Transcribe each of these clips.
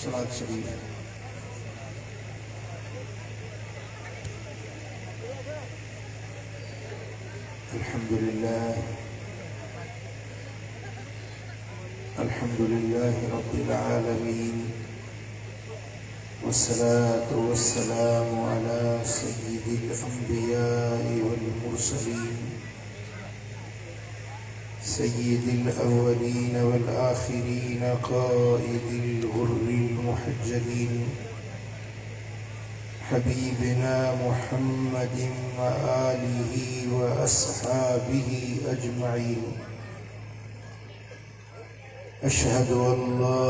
सलात शरीफ। अल्हम्दुलिल्लाह रब्बिल आलमीन वस्सलातु वस्सलामु अला सय्यिदिल अंबिया'i वल मुरसलीन सय्यिदिल अव्वलीन वल आखिरीन क़ाइदिल गुर्रिल मुहज्जलीन हबीबिना मुहम्मदिन व आलिहि व अस्हाबिहि अजमईन। अशहदु अल्ला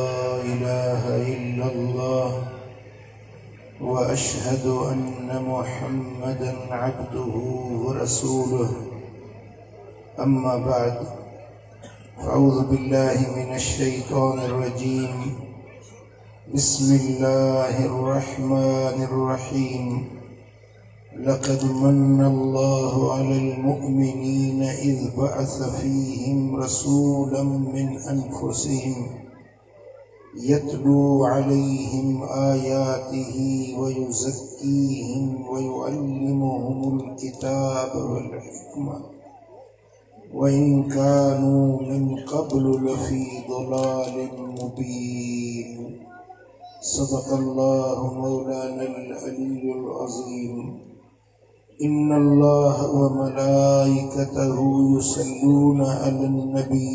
इलाहा इल्लल्लाह व अशहदु अन्ना मुहम्मदन अब्दुहु व रसूलुहु। अम्मा बाद, फ़अऊज़ु बिल्लाहि मिनश शैतानिर रजीम। बिस्मिल्लाहिर्रहमानिर्रहीम। लक़द मन्नल्लाहु अलल मुअ्मिनीन इज़ बअस फ़ीहिम रसूलन मिन अनफ़ुसिहिम यत्लू अलैहिम आयातिही व युज़क्कीहिम व युअल्लिमुहुमुल किताब वल हिकमह व इन कानू मिन क़ब्लु लफ़ी ज़लालिन मुबीन। सदक़ल्लाहु मौलानल अलीयुल अज़ीम। इन्नल्लाह व मलाइकतहु युसल्लूना अलन नबी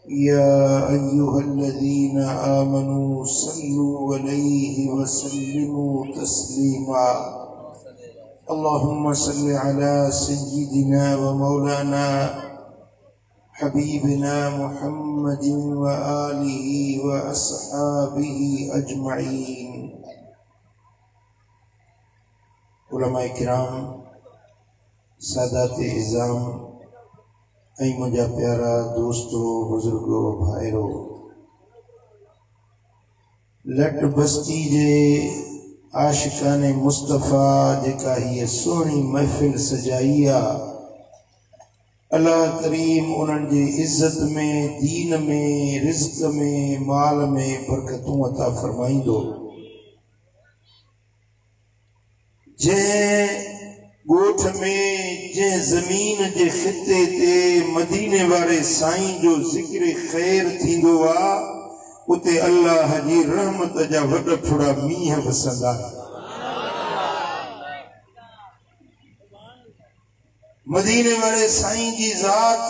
या अय्युहल्लज़ीना आमनू सल्लू अलैहि व सल्लिमू तस्लीमा। अल्लाहुम्मा सल्लि अला सय्यिदिना व मौलाना हबीबिना मुहम्मदिन व आलिहि व अस्हाबिहि अजमईन। उलमाए किराम, सादाते इज़ाम, ऐं मुंहिंजा प्यारा दोस्तो, बुजुर्गो, भाइरो, लट बस्ती जे आशिकाने मुस्तफ़ा जेका हीअ सोहणी महफ़िल सजाई आहे, अल्लाह करीम उन्हनि जी इज़्ज़त में, दीन में, रिज़्क़ में, माल में बरकतूं अता फरमाईंदो। जंहिं ॻोठ में, जंहिं ज़मीन जे ख़िते ते मदीने वारे साईं जो ज़िक्र ख़ैर थींदो आहे, उते अल्लाह जी रहमत जा वॾ फुड़ा मींहं वसंदा। मदीने वाले साईं जी ज़ात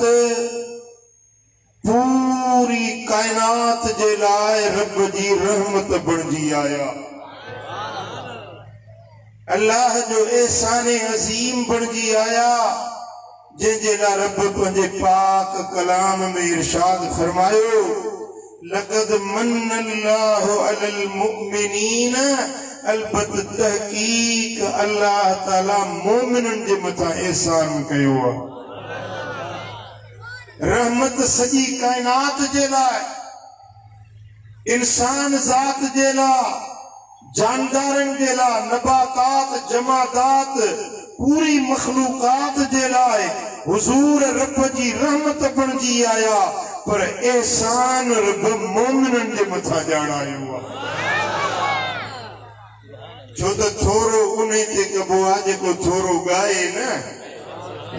पूरी कायनात जे लाइ रब जी रहमत बणिजी आया। अल्लाह जो एहसान अज़ीम बणिजी आया, जंहिंजे लाइ रब पंहिंजे पाक कलाम में इरशाद फरमायो, लक़द मन्नल्लाहु अलल मुअ्मिनीन। अलबत तहकीक अल्लाह ताला मोमिनन जे मथा एहसान कयो आहे। रहमत सॼी कायनात जे लाइ, इंसान ज़ात जे लाइ, जानदारन जे लाइ, नबातात, जमादात, पूरी मखलूकात जे लाइ हुजूर रब जी रहमत बणिजी आया। पर एहसान रब मोमिनन जे मथा ॼाणायो आहे। छो त थोरो उन ते कबो आहे जेको थोरो ॻाए न,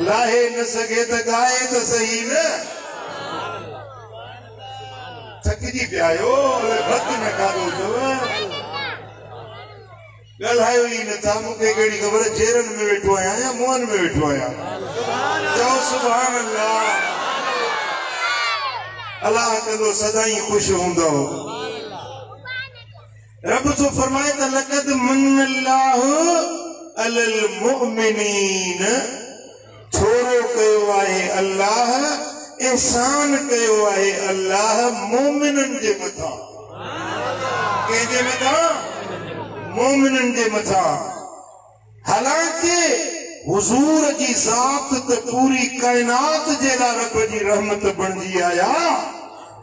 लाहे न सघे त ॻाए त सही न। थकिजी पिया आहियो, भत न खाधो अथव, ॻाल्हायो ई नथा। मूंखे कहिड़ी ख़बर, जेरनि में वेठो आहियां या मुंहनि में वेठो आहियां? चओ सुभान अल्लाह। अल्लाह कंदो सदाई ख़ुशि हूंदो। रब तो फरमाए त लक़द मन्नल्लाहु अलल मुअ्मिनीन। थोरो कयो आहे अल्लाह, एहसान कयो आहे अल्लाह मोमिनन जे मथा। कंहिंजे मथा? मोमिनन जे मथा। हालांकि हुजूर जी ज़ात त पूरी कायनात जे लाइ रब जी रहमत बणिजी आया।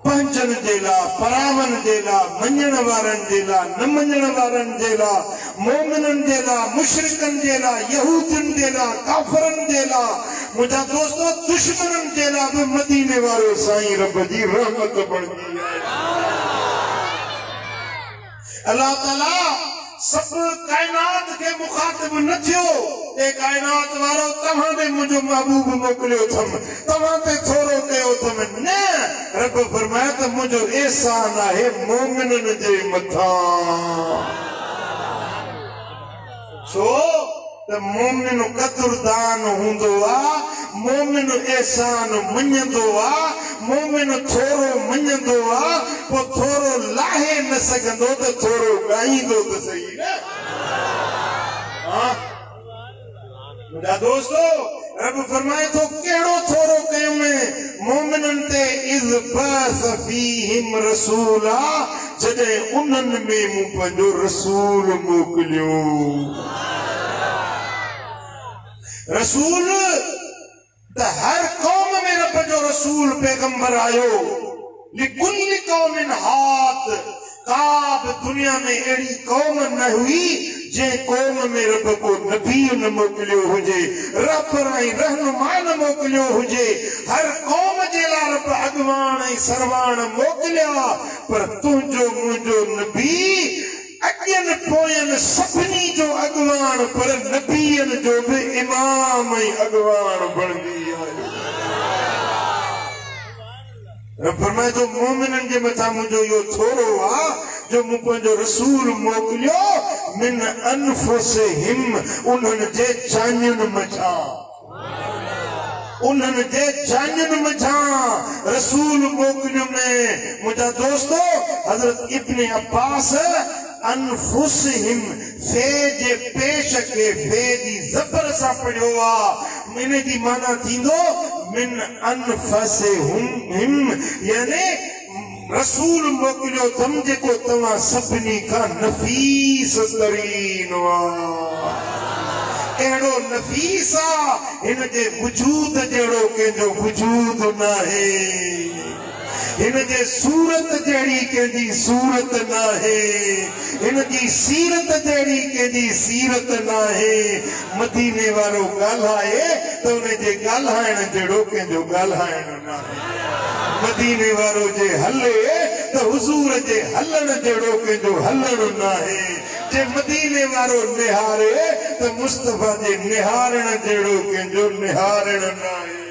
पंजन जे लाइ, परावन जे लाइ, मञण वारनि जे लाइ, न मञण वारनि जे लाइ, मोमिनन जे लाइ, मुशरिकन जे लाइ, यहूदियुनि जे लाइ, काफ़िरनि जे लाइ, मुंहिंजा दोस्तो दुश्मननि जे लाइ बि मदीने वारो साईं रब जी रहमत बणिजी आया। अल्लाह ताला सब कायनात के मुखातिब न थियो ए कायनात वारो तव्हां दे मुझो महबूब मोकलियो थम तव्हां ते थोरो कयो थम न रब फरमाया त मुझो एहसान आहे मोमिनन जे मथा छो त मोमिन कदरदान हूंदो आ मोमिन एहसान मञंदो आ मोमिन थोरो मञंदो आ पो थोरो लाहे न सघंदो त थोरो ॻाईंदो त सही न मुंहिंजा दोस्तो रब फरमाए थो कहिड़ो थोरो कयुमि मोमिननि ते इज़ बअस फ़ीहिम रसूला जॾहिं उन्हनि में मूं पंहिंजो रसूल मोकिलियो रसूल त हर कौम में रब जो रसूल पैगंबर आयो लिकुल्लि कौमिन हाद का बि दुनिया में अहिड़ी कौम न हुई जंहिं कौम में रब को नबी न मोकिलियो हुजे रहबराई रहनुमा न मोकिलियो हुजे हर कौम जे लाइ रब अॻवान ऐं सरवाण मोकिलिया पर तुंहिंजो मुंहिंजो नबी अॻियनि पोयनि सभिनी जो अॻवान पर नबीअनि जो बि इमाम ऐं अॻवान बणंदी आहे रब फरमाए थो मोमिननि जे मथां मुंहिंजो इहो थोरो आहे जो मूं पंहिंजो रसूल मोकिलियो मिन अनफुसिहिम उन्हनि जे जानियुनि मथां उन्हनि जे जानियुनि मथां रसूल मोकिलियो में मुंहिंजा दोस्तो हज़रत इब्न अब्बास अनफुसिहिम फे जे पेश के फे जी ज़बर सां पढ़ियो आहे इन जी माना थींदो मिन अनफुसिहिम यानी रसूल मोकिलियो तम जेको तव्हां सभिनी खां नफ़ीस तरीन अहिड़ो नफ़ीस आहे हिन जे वजूद जहिड़ो कंहिंजो वजूद न आहे हिन जे सूरत जहिड़ी कंहिंजी सूरत न आहे हिन जी सीरत जहिड़ी कंहिंजी सीरत न आहे मदीने वारो ॻाल्हाए त उन जे ॻाल्हाइण जहिड़ो कंहिंजो ॻाल्हाइण न आहे मदीने वारो जे हले त हुज़ूर जे हलण जहिड़ो कंहिंजो हलण न आहे जे मदीने वारो निहारे त मुस्तफा जे निहारण जहिड़ो कंहिंजो निहारण न आहे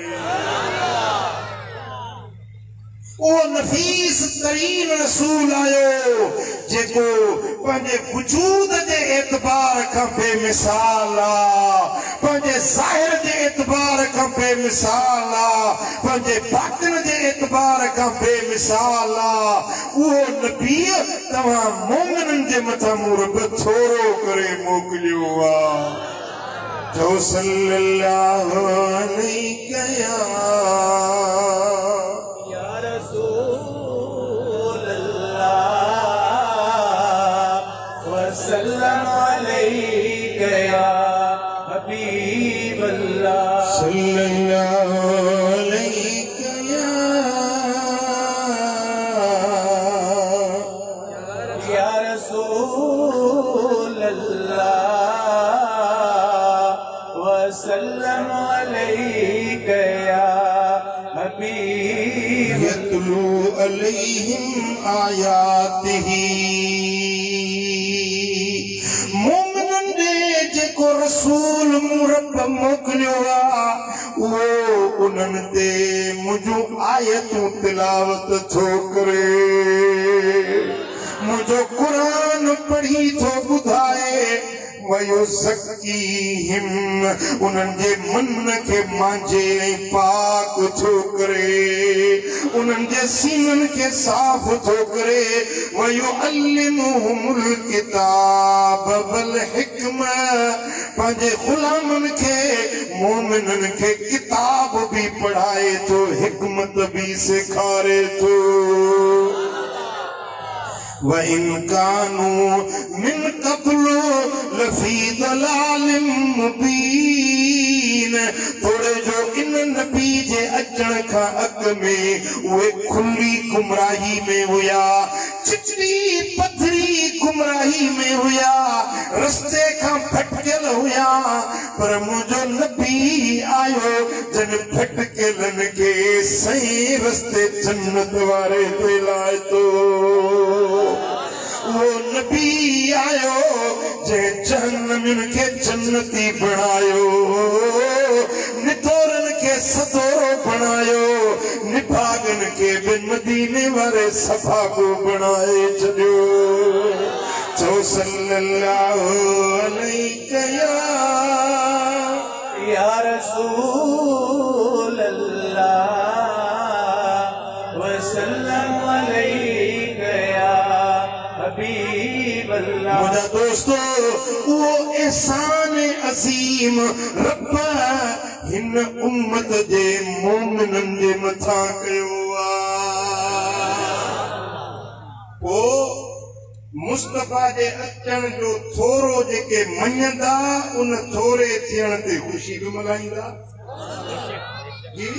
वो नफीस तरीन रसूल आयो जेको पंहिंजे वजूद जे एतबार खां बेमिसाल आहे पंहिंजे ज़ाहिर जे एतबार खां बेमिसाल आहे पंहिंजे बातिन जे एतबार खां बेमिसाल आहे उहो नबी तव्हां मोमिननि जे मथां मूं रब थोरो करे मोकिलियो आहे जो सल्लल्लाहु अलैहि आयातिही मोमिनन जे जेको रसूल मूं रब मोकिलियो आहे उहो उन्हनि ते मुंहिंजूं आयतूं तिलावत थो करे मुंहिंजो क़ुरान पढ़ी थो ॿुधाए वयुज़क्कीहिम उन्हनि जे मन खे मांझे ऐं पाक थो करे उन्हनि जे सीननि खे साफ़ थो करे वयुअल्लिमुहुमुल किताब वल हिकमा पंहिंजे ग़ुलामनि खे मोमिननि खे किताब बि पढ़ाए थो हिकमत बि सेखारे थो वइन कानू मिन क़ब्लु लफ़ी दलालिम मुबीन थोड़े जो इन नबी जे अचण खां अॻु में उहे खुली गुमराही में हुया चिचड़ी पथरी गुमराही में हुया रस्ते खां भटकियल हुया पर मुंहिंजो नबी आयो जन भटकियलनि खे सही रस्ते जन्नत वारे ते लाए थो वो नबी आयो जे जहन्नम के जन्नती बनायो नितोरन के सतोरो बनायो निभागन के बिन मदीने वाले सफा को बनाए चलो तो सल्लल्लाहु अलैहि या रसूल अल्लाह वसल्लम अलैका या हबीब अल्लाह। मुझा दोस्तों वो एहसान अजीम रब्बा हिन उम्मत जे मोमिनन जे मथा कयो ओ मुस्तफा जे अचण जो थोरो जेके मञंदा उन थोरे थियण ते खुशी भी मल्हाईंदा जी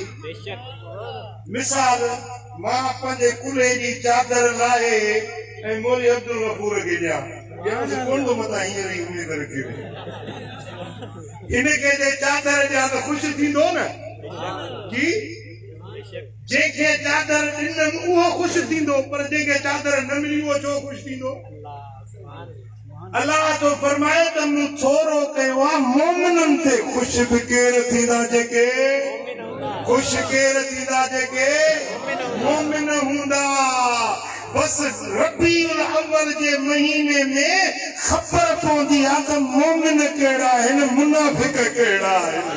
मिसाल मां पंहिंजे कुल्हे जी चादर लाहे ऐं मौली अब्दुल गफूर खे ॾियां कोन थो मथां हींअर ई उम्मीद रखे इनखे जे चादर ॾियां त ख़ुशि थींदो न जी जेके चादर ॾिननि उहो ख़ुशि थींदो पर जेके चादर न मिली उहो छो ख़ुशि थींदो। अल्लाह तो फरमाए त मूं थोरो कयो आहे मोमिननि ते ख़ुशि बि केरु थींदा जेके ख़ुशि केरु थींदा जेके मोमिन हूंदा। बस रबीउल अव्वल जे महीने में ख़बर पवंदी आहे त मोमिन कहिड़ा आहिनि मुनाफ़िक कहिड़ा आहिनि।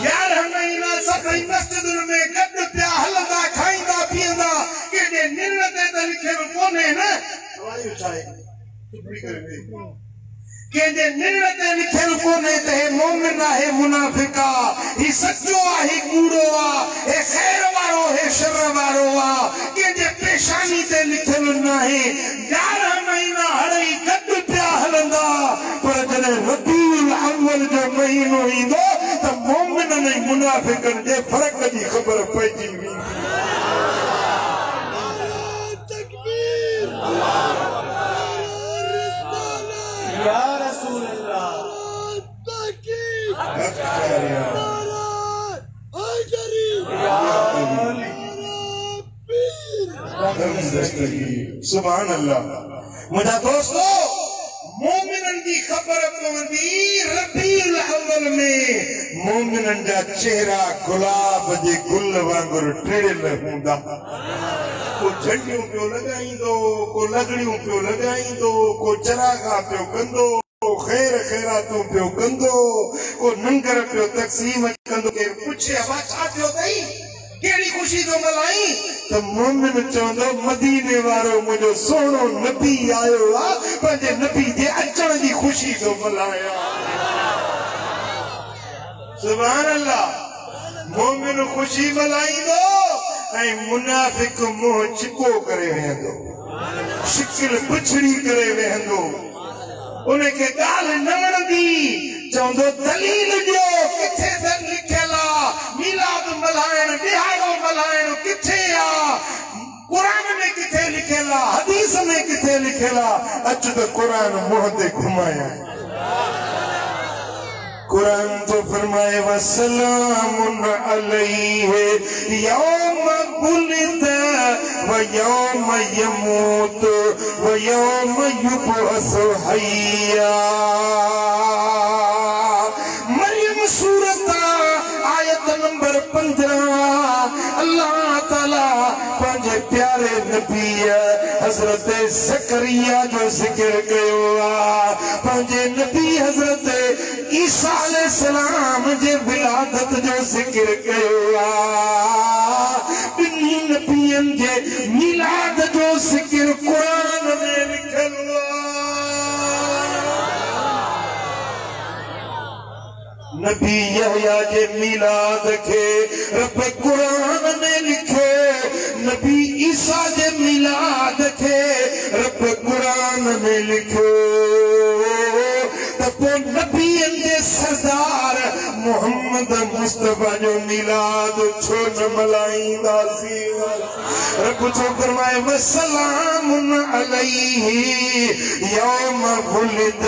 11 महीना सभई मस्जिदुनि में गॾु पिया हलंदा खाईंदा पीअंदा केॾे निर्ण ते त लिखियलु कोन्हे न कंहिंजे निर्ण ते लिखियलु कोन्हे त हे मोमिन आहे मुनाफ़िक आहे ही सचो आहे ही कूड़ो आहे हे ख़ैर वारो हे शर वारो आहे कंहिंजे पेशानी ते लिखियलु न आहे। 11 महीना हड़ई गॾु पिया हलंदा पर जॾहिं रबीउल अव्वल जो महीनो ईंदो त मोमिननि ऐं मुनाफ़िकनि जे फ़र्क़ जी ख़बर पइजी वेंदी। या रसूल अल्लाह सुभान अल्लाह। मुझा दोस्तों मोमिनन की खबर पवंदी रबीउल अव्वल में मोमिनन जा चेहरा गुलाब जे गुल वांगुर टिड़ियल हूंदा को झंडियूं पियो लगाईंदो को लगड़ियूं पियो लगाईंदो को चरागा पियो कंदो खैर खैरातूं पियो कंदो को नंगर पियो तक़सीम कंदो के पुछे वा छा थियो अथई केड़ी खुशी तो मल्हाई त मोमिन चवंदो मदीने वारो मुंहिंजो सोनो नबी आयो आहे पंहिंजे नबी जे अचण जी खुशी तो मल्हाया। सुभान अल्लाह। मोमिन खुशी मल्हाईंदो ऐं मुनाफ़िक मुंहुं चिको करे वेहंदो शिकिल पुछड़ी करे वेहंदो उनखे ॻाल्हि न वणंदी चवंदो दलील ॾियो किथे लिखियल आहे मीलाद मल्हाइण ॾिहाड़ो मल्हाइण किथे आहे क़ुरान में किथे लिखियल आहे हदीस में किथे लिखियल आहे अच त क़ुरान मुंहं ते घुमाया। कुरान तो फरमाए वसलामुन अलैहि यौम वुलिद व यौम यमूत व यौम युबअसु हय्या। मरियम सूरत आयत नंबर 15 अल्लाह ताला पंहिंजे प्यारे नबी हज़रत ज़करिया जो ज़िक्र कयो आहे पंहिंजे नबी हज़रत ईसा अलैहिस्सलाम जे विलादत जो ज़िक्र कयो आहे ॿिन्ही नबियनि जे मिलाद जो ज़िक्र क़ुरान में लिखियल नबी यहया जे मिलाद के रब कुरान में लिखे नबी ईसा जे मिलाद के रब कुरान में लिखो तब नबीन जे सरदार मोहम्मद मुस्तफा जो मिलाद छो न मल्हाईंदासीं। रब छो फरमाए वसलामुन अलैहि यौम वुलिद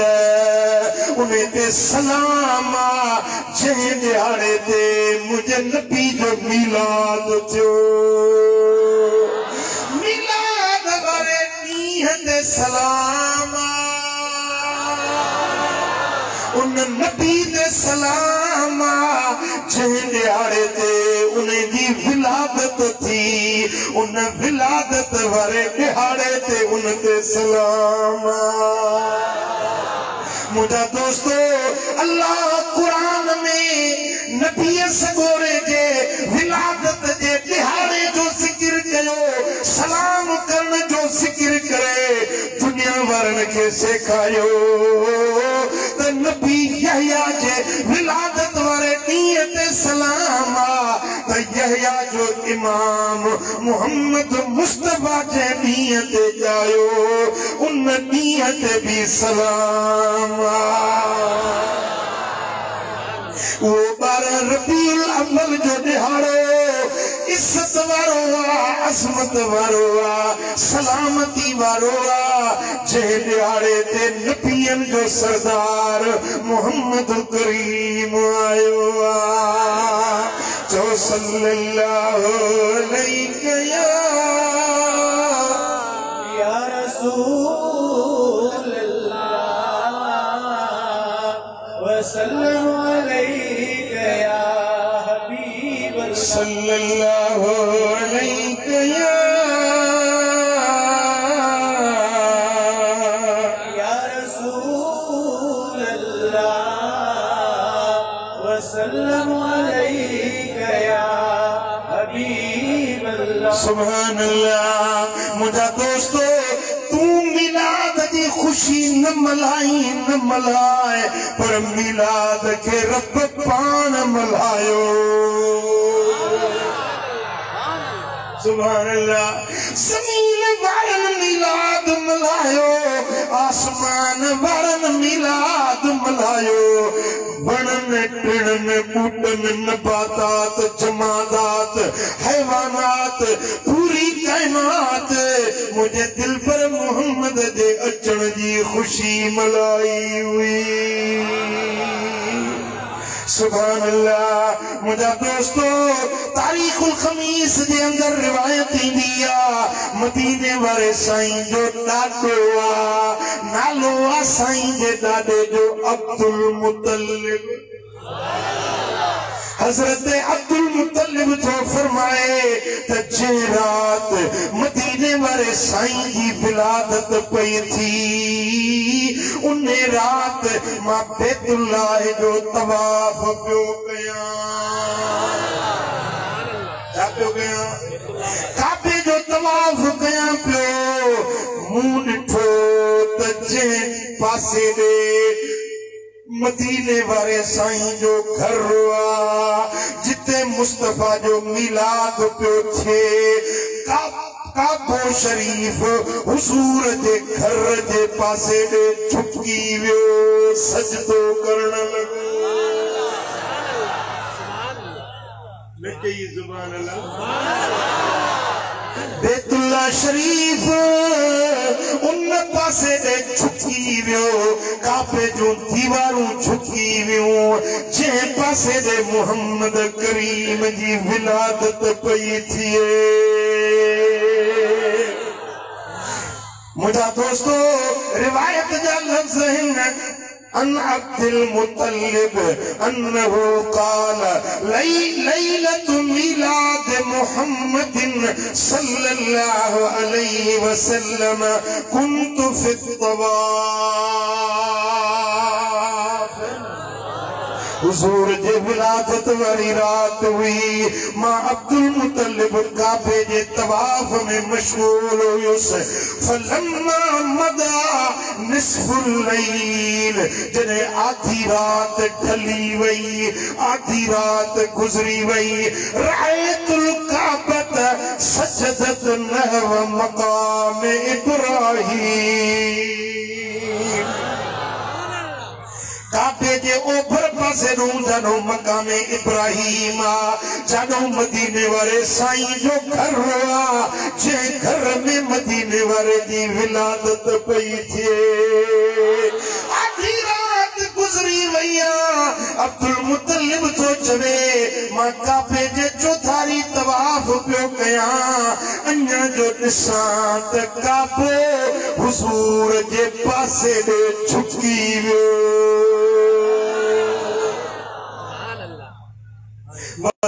उन्हें ते सलाम जंहिं ॾियारे ते मुंहिंजे नबी जो मिलाद थियो। मिलाद वारे ॾींहुं सलाम उन नबी दे सलाम जंहिं ॾियारे ते उन्हें जी विलादत थी उन विलादत वारे ॾियारे ते उनते सलाम। मुझा दोस्तों अल्लाह कुरान में नबी सगोरे जे विलादत जे ॾियारे जो ज़िक्र कयो सलाम करण जो ज़िक्र करे दुनिया वारनि खे सेखारियो त नबी यहया जे विलादत वारे ॾींहं ते सलाम त यहया जो इमाम मोहम्मद मुस्तफा जे ॾींहं ते ॼायो उन ॾींहं ते भी सलाम। वो 12 रबीउल अव्वल जो ॾिहाड़ो इज्जत वारो असमत वारो सलामती वारो जंहिं ॾिहाड़े ते नबियन जो सरदार मोहम्मद करीम आयो चो सल्लल्लाहु अलैहि या रसूल अल्लाह वसल्लम अलैका या हबीब अल्लाह सल्लल्लाहु अलैहि या रसूल अल्लाह वसल्लम अलैका या हबीब अल्लाह। सुभान अल्लाह। मुझा दोस्तों तू मिलाद की खुशी न मल्हाई न मल्हाए पर मिलाद के रब पान मल्हायो। सुभान अल्लाह। ज़मीन वारन मिलाद मल्हायो आसमान वारन मिलाद मल्हायो वणन टिणन बूटन नबातात जमादात हैवानात पूरी कायनात मुझे दिल पर मोहम्मद दे अचण जी खुशी मलाई हुई। सुभान अल्लाह। मुझा दोस्तों तारीखुल खमीस जे अंदर रिवायत इंदी मदीने वारे साईं जो ॾाॾो नालो साईं जे ॾाॾे जो अब्दुल मुतल्लिब हजरत अब्दुल मुतल्लिब तो फरमाए त जे रात मदीने वाले साईं जी विलादत पई थी उन रात मां बैतुल्लाह जो तवाफ पियो कयां काबे जो तवाफ कयां पियो मूं ॾिठो त जंहिं पासे ॾे मदीने वाले साईं जो घर हुआ जिते मुस्तफा जो मिलाद पियो थे काबो शरीफ हुजूर जे घर जे पासे ॾे झुकी वियो सजदो करण लॻो। सुभान अल्लाह। बैतुल्लाह शरीफ उन पासे दे झुकी वियो काबे जो दीवारूं झुकी वियूं जंहिं पासे दे मोहम्मद करीम जी विलादत पई थिए। मुझा दोस्तों रिवायत जा लफ्ज़ आहिनि अन अब्दुल मुतल्लिब अन्नहु क़ाल लैलतु मिलाद मुहम्मदिन सल्लल्लाहु अलैहि वसल्लम कुन्तु फि तवाफ। हुजूर जे विलादत वाली रात हुई मां अब्दुल मुतल्लिब काबे जे तवाफ में मशगूल हुयुसि फलम्मा मदा निस्फुल लैल जॾहिं आधी रात ढली वई आधी रात गुज़री वई रायतुल काबत सजदत नहव मकाम इब्राहीम। काबे जे ओभर पासे जानो मकामे इब्राहीम जानो मदीने वाले साईं जो घर हुआ जंहिं घर में मदीने वाले जी विलादत पई थिए। आधी रात गुज़री वई अब्दुल मुतल्लिब तो चवे मां काबे जे चौधारी तवाफ पियो कया अन्या जो दिसा त काबो हुजूर जे पासे दे झुकी वियो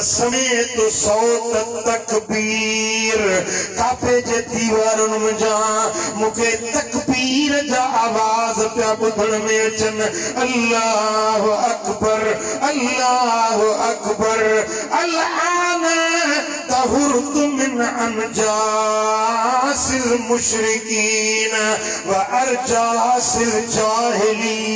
समेत सौत तकबीर काबे जे दीवारन में जा मुखे तकबीर जा आवाज पिया बुधण में अचन अल्लाह अकबर अल्लान तहुरत मिन अनजासिल मुशरिकीन व अरजासिल जाहिलिया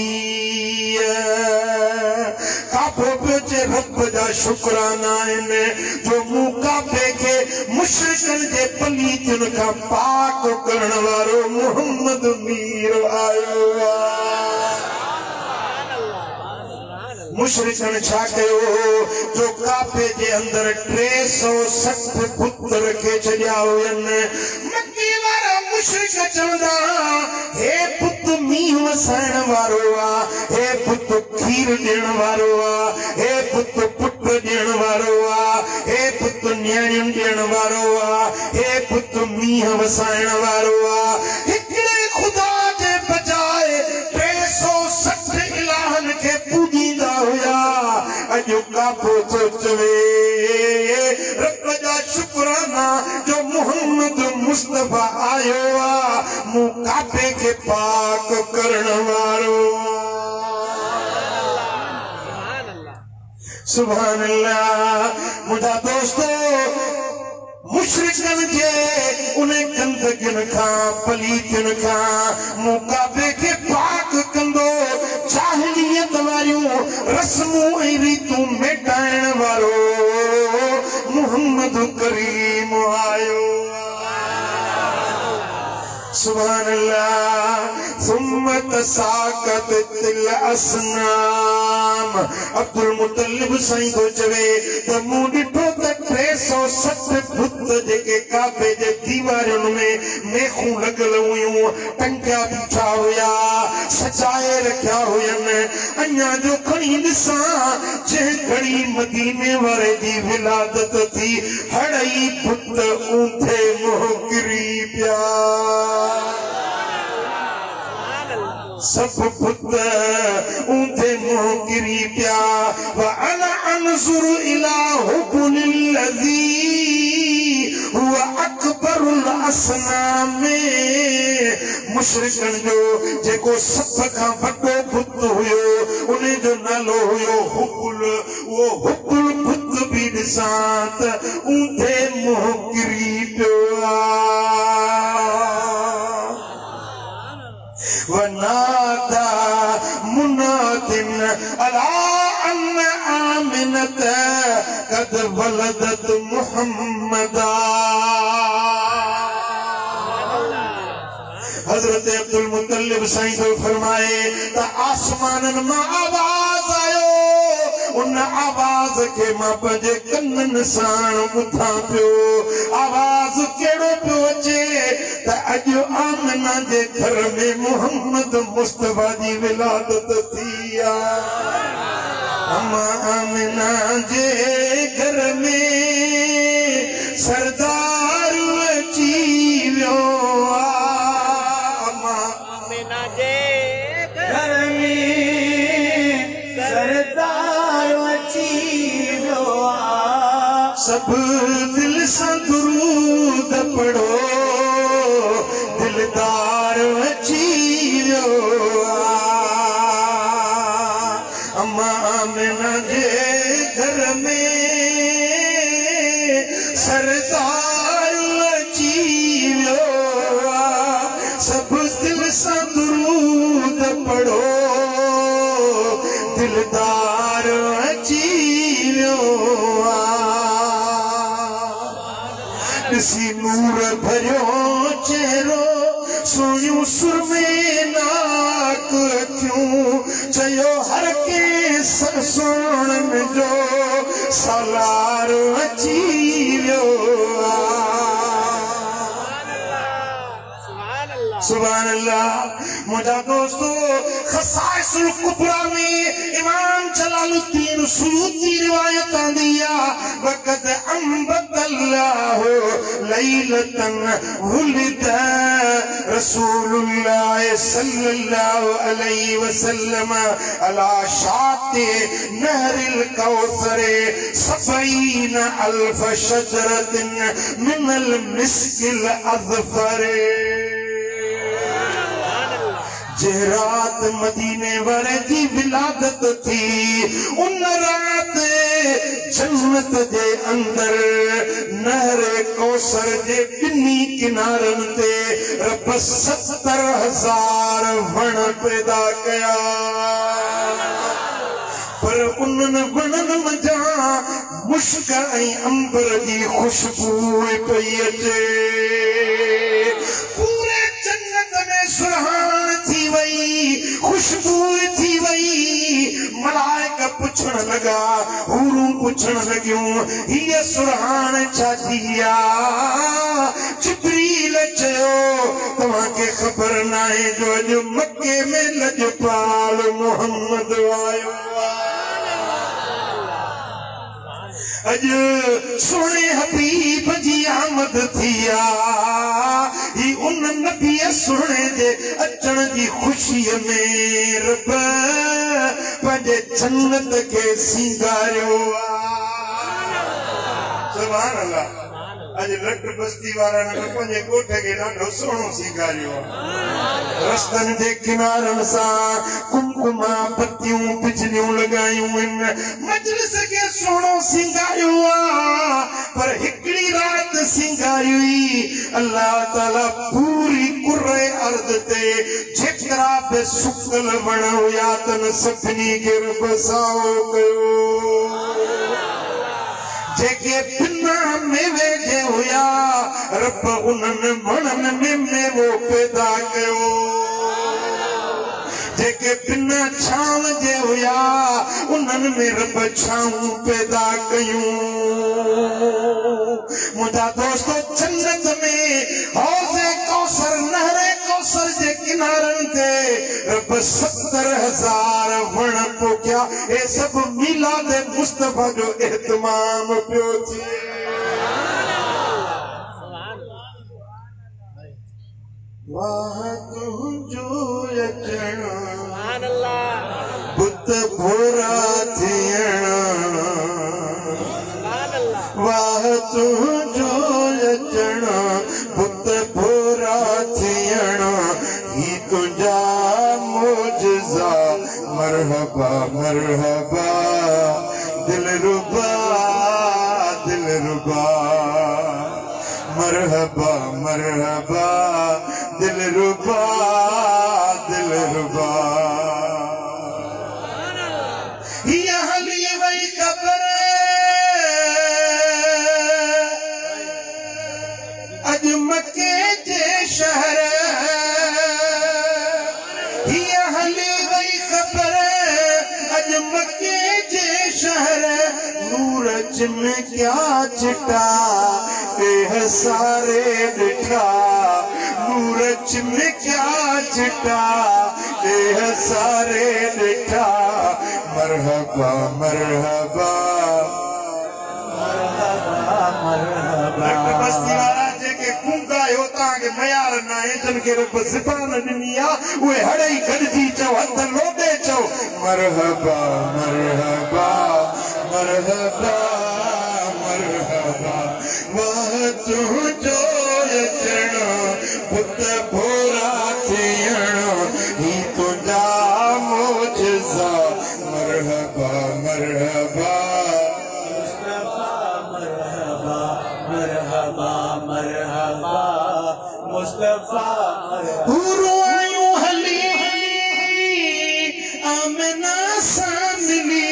काबो पे रब जा शुक्राना है जो मुकाबे के मुशरिकन जे पलीतन का पाक करण वारो मोहम्मद मीर आयो मुशरिकन छा कयो जो काबे जे अंदर 360 बुत रखे छड़िया हुयन मक्की वारा मुशरिक चवंदा हे पुत मीह वसाइण वारो आ हे पुत खीर ॾियण वारो आ हे पुत पुट ॾियण वारो आ हे पुत न्याणियुनि ॾियण वारो आ हे पुत मीह वसाइण वारो आ हिकिड़े ख़ुदा जे बजाए 360 इलाहन खे पूॼींदा हुया अॼु काबो थो चवे रब जा शुक्राना जो मोहम्मद मुस्तफा आयो आ मूं काबे खे पाक करण वारो सुभान अल्लाह मुझा दोस्तों मुशरिकन जे उन्हें गंदगिन खां पलीतन खां मूं काबे खे पाक कंदो जाहिलियत वारियूं रस्मूं ऐं रीतूं मेटाइण वारो मोहम्मद करीम आयो सुभान अल्लाह सुम्मा तसाकत तिल असनाम अब्दुल मुतल्लिब साईं को चवे त मूं ॾिठो त 360 बुत जेके काबे जे दीवारुन में मेखूं लॻल हुयूं टंकिया बीठा हुया सजाए रखिया हुयन अञा जो खणी ॾिसां जंहिं घड़ी मदीने वारे जी विलादत थी हड़ई बुत ऊंधे मुंहुं किरी पिया सब बुत ऊंधे मुंह गिरी पिया व अना अनजुरु इला हुब्बिल्लज़ी हुवा अकबरुल असनाम मुशरिकन जो जेको सब खां वॾो बुत हुयो उन्हें जो नालो हुयो हुब्बुल वो हुब्बुल बुत भी ॾिसां त ऊंधे मुंह गिरी पियो वनादा मुनादिन अला अन्न आमिनत कद वलदत मुहम्मदा हजरत अब्दुल मुतल्लिब साईं को फरमाए त आसमानन मां आवाज आयो उन आवाज के मां पंहिंजे कननि सां ॿुधां पियो आवाज कहिड़ो पियो अचे त अॼु आमिना जे घर में मोहम्मद मुस्तफा जी विलादत थी अम्मा आमिना जे घर में सरदार अची वियो अम्मा आमिना जे घर में सरदार अची वियो सब दिल सां दुरूद पढ़ो दिलदार अची वियो अम्मा आमिना जे घर में सरदार अची वियो सब दिल सां दुरूद पढ़ो दिलदार अची वियो ॾिसी नूर भरियो चेहरो सोनियूं सुरमे नाक अखियूं चयो हर के सोणन जो सालार अची वियो सुभान अल्लाह मुझा दोस्तों खसाइसुल कुबरा में इमाम जलालुद्दीन सुयूती रिवायत आंदी है लक़द अंबतल्लाहु लैलतन वुलिद रसूलुल्लाह सल्लल्लाहु अलैहि वसल्लम अला शाति नहरिल कौसर 70 अल्फ शजरतिन मिनल मिस्किल अज़फर। जे रात मदीने वाले जी विलादत थी उन रात जन्नत जे अंदर नहर कौसर जे बिन्नी किनारन ते रब 70,000 वण पैदा कया। पर उन्हनि वणनि मंझां मुश्क ऐं अंबर जी खुशबू पई अचे। पूरे जन्नत में सुरहान थी वई, खुशबू थी वई। मलाइका पुछण लगा, हूरूं पुछण लगियूं हीअ सुरहान छा थी आ? जिब्रील चयो तव्हांखे ख़बर नाहे जो अॼु मके में लजपाल मोहम्मद आयो। अॼु सोने हबीब जी आमद थी आ। ही उन नबी सुने जे अचण जी खुशीअ में रब पंहिंजे जन्नत खे सींगारियो आ। सुभान अल्लाह। अॼु लट बस्ती वारनि पंहिंजे ॻोठ खे ॾाढो सुहिणो सींगारियो आहे। रस्तनि जे किनारनि सां कुमकुमा पतियूं बिजलियूं लॻायूं आहिनि, मजलिस खे सुहिणो सींगारियो आहे। पर हिकिड़ी राति सींगारी हुई अल्लाह ताला पूरी कुर्रे अर्द ते जेतिरा बि सुकल वण हुया तन सभिनी खे रब साओ कयो। जेके बिना मेवे जे हुया रब उन्हनि वणनि में मेवो पैदा कयो। जेके बिना छांव जे हुया उन्हनि में रब छाऊं पैदा कयूं। मुंहिंजा दोस्तो जन्नत में हौज़े कौसर नहरे कौसर जे किनारनि ते रब 70,000 वण पोखिया। हे सभु मीलाद मुस्तफा जो एहतमाम पियो थिए। वाह तुंहिंजो अचण बुत भोरा थियण। वाह तुंहिंजो अचण बुत भोरा थियण। ही तुंहिंजा मोजज़ा मरहबा मरहबा दिलरुबा दिलरुबा। मरहबा मरहबा दिलरुबा दिलरुबा। ये हली वही कब्र अज मक्के जे शहर। ये हली वही कब्र अज मक्के जे शहर। नूर चिमकिया चिटा बेह सारे दिखा। नूर चिमकिया चिटा बेह सारे दिखा। मरहबा मरहबा मरहबा। बस्ती वाला जेके कूंगा होता के मयार ना है जन के रब ज़बान ॾिनी आ उहे हड़ई गॾजी चओ हथ लोॾे चओ मरहबा मरहबा मरहबा मरहबा। वाह तुंहिंजो अचण पुत भोरा थियण। ही तुंहिंजा मोजज़ा मरहबा मरहबा मरहबा मरहबा मरहबा मुस्तफा। हुरूं हली आमिना सां मिली।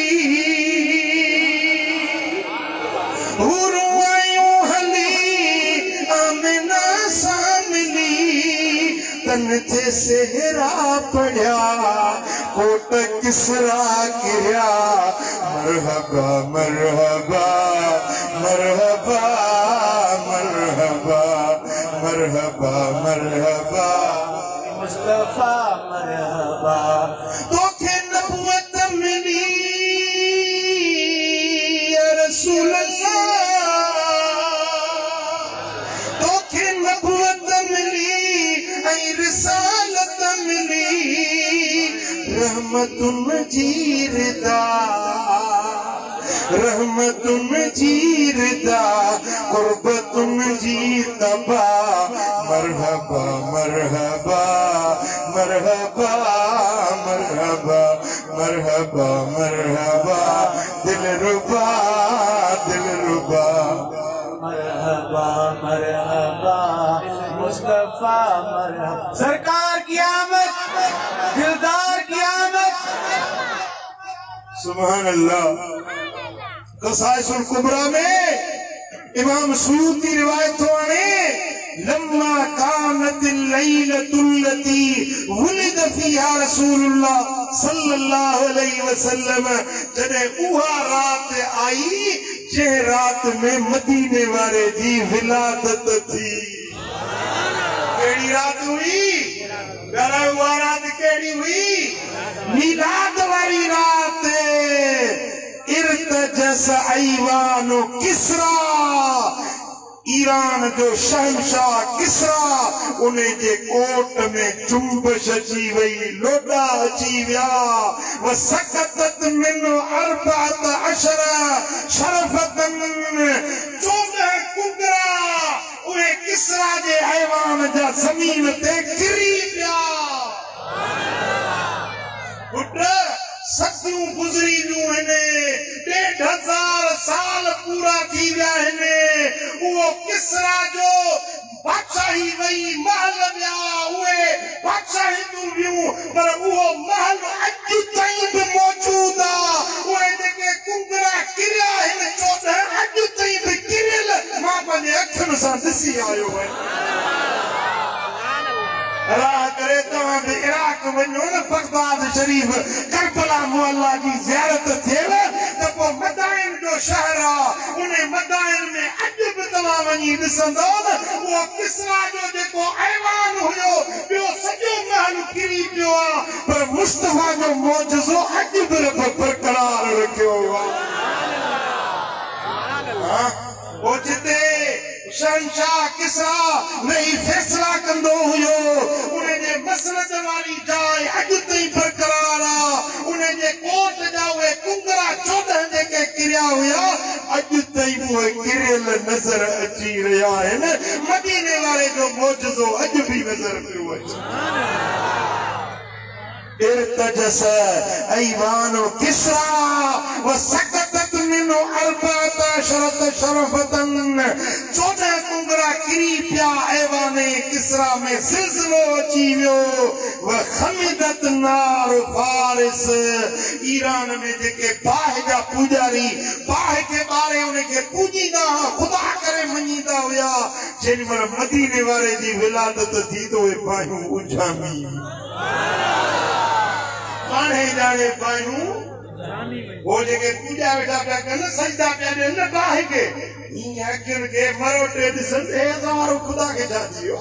हुरूं हली आमिना सां मिली। तन ते सेहरा पढ़िया कोट किसरा किरिया। मरहबा मरहबा मरहबा मरहबा मरहबा मरहबा मुस्तफा मरहबा। तोखे नबुवत मिली या रसूल अल्लाह। रहमतुन जीरदा रहमतुन जीरदा कुर्बतुन जीतबा मरहबा मरहबा मरहबा मरहबा मरहबा मरहबा दिलरुबा दिलरुबा मरहबा मरहबा मुस्तफा मरहबा। सरकार की आमद, दिलदार की आमद। सुभान अल्लाह। कसाइसुल कुबरा में इमाम सुयूती रिवायत आने लम्मा कानतिल लैलतुल्लती वुलिद फीहा रसूलुल्लाह सल्लल्लाहु अलैहि वसल्लम, जॾहिं उहा रात आई जे रात में मदीने वारे जी विलादत थी। केड़ी रात हुई? उहा रात केड़ी हुई? मिलाद वाली रात। इर्तजस ऐवानो किसरा, ईरान जो शहंशाह किसरा, उन्हें जे कोट में जुम्बश अची वई, लोडा अची विया। वसकतत मिन अर्बअत अशर शरफतन, 14 कुंगरा उहे किसरा जे ऐवान जा ज़मीन ते किरी पिया। सदियूं गुज़री वियूं आहिनि, 1500 साल पूरा थी विया आहिनि। उहो किसरा जो बादशाही वई, महल विया, उहे बादशाहियूं वियूं, पर उहो महल अॼु ताईं बि मौजूद आहे। उहे जेके कुंगरा किरिया आहिनि 14 अॼु ताईं बि किरियल मां पंहिंजे अखियुनि सां ॾिसी आयो आहियां। अल्लाह करे तव्हां बि इराक वञो न, बगदाद शरीफ करबला मुअल्ला जी ज़ियारत थिएव त पोइ मदाइन जो शहर आहे, उन मदाइन में अॼु बि तव्हां वञी ॾिसंदो न, उहो किसरा जो जेको ऐवान हुयो ॿियो सॼो महल किरी पियो आहे, पर मुस्तफा जो मौजज़ो अॼु बि बरक़रार रखियो आहे। पोइ जिते शहंशाह किसरा नई फैसला कंदो हुयो, उन्हें जे मसलत वाली जाइ अॼु ताईं बरक़रार आहे। उन्हें जे कोट जा उहे कुंगरा 14 जेके किरिया हुया अॼु ताईं उहे किरियल नज़र अची रहिया आहिनि। मदीने वारे जो मौजज़ो अॼु बि नज़र पियो अचे। इर्तजस ऐवानो किसरा वसकतत मिनो अर्बअत अशरत शरफतन, 14 कुंगरा किरी पिया ऐवाने किसरा में, सिलसिलो अची वियो। वखमिदत नार फारिस, ईरान में जेके बाहि जा पूजारी बाहि के ॿारे उनखे पूजींदा हुआ, ख़ुदा करे मञींदा हुया, जेॾी महिल मदीने वारे जी विलादत थी त उहे बाहियूं उछामी, पाणे जाने बाहियूं, वो जेके पूजा वेठा पिया कनि, सजदा पिया ॾियनि बाहि खे, ईअं अखियुनि खे मरोटे ॾिसनि हे असां ख़ुदा खे छा थी वियो।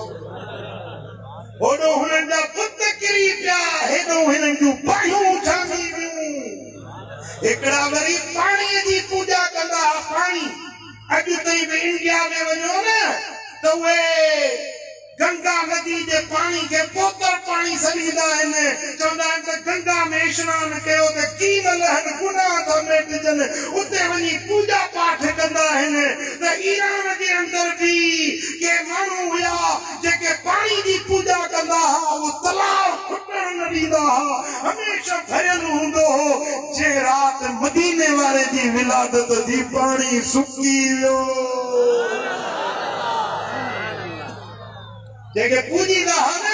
होॾो हुननि जा पुत किरी पिया, हेॾो हिननि जूं बाहियूं उछामी वियूं। हिकिड़ा वरी पाणीअ जी पूजा कंदा हुआ, पाणी। अॼु ताईं बि इंडिया में वञो न त उहे गंगा नदी जे पाणी खे पोतर पाणी सॾींदा आहिनि, चवंदा आहिनि त गंगा में स्नान कयो त कीन लहनि, गुनाह था मिटजनि, उते वञी पूजा पाठ कंदा आहिनि। त ईरान जे अंदर बि के माण्हू हुया जेके पाणी जी पूजा कंदा हुआ, उहो तलाउ खुटण न ॾींदा हुआ, हमेशह भरियल हूंदो हो। जे राति मदीने वारे जी विलादत थी पाणी सुकी वियो, जेके पूजींदा हुआ न,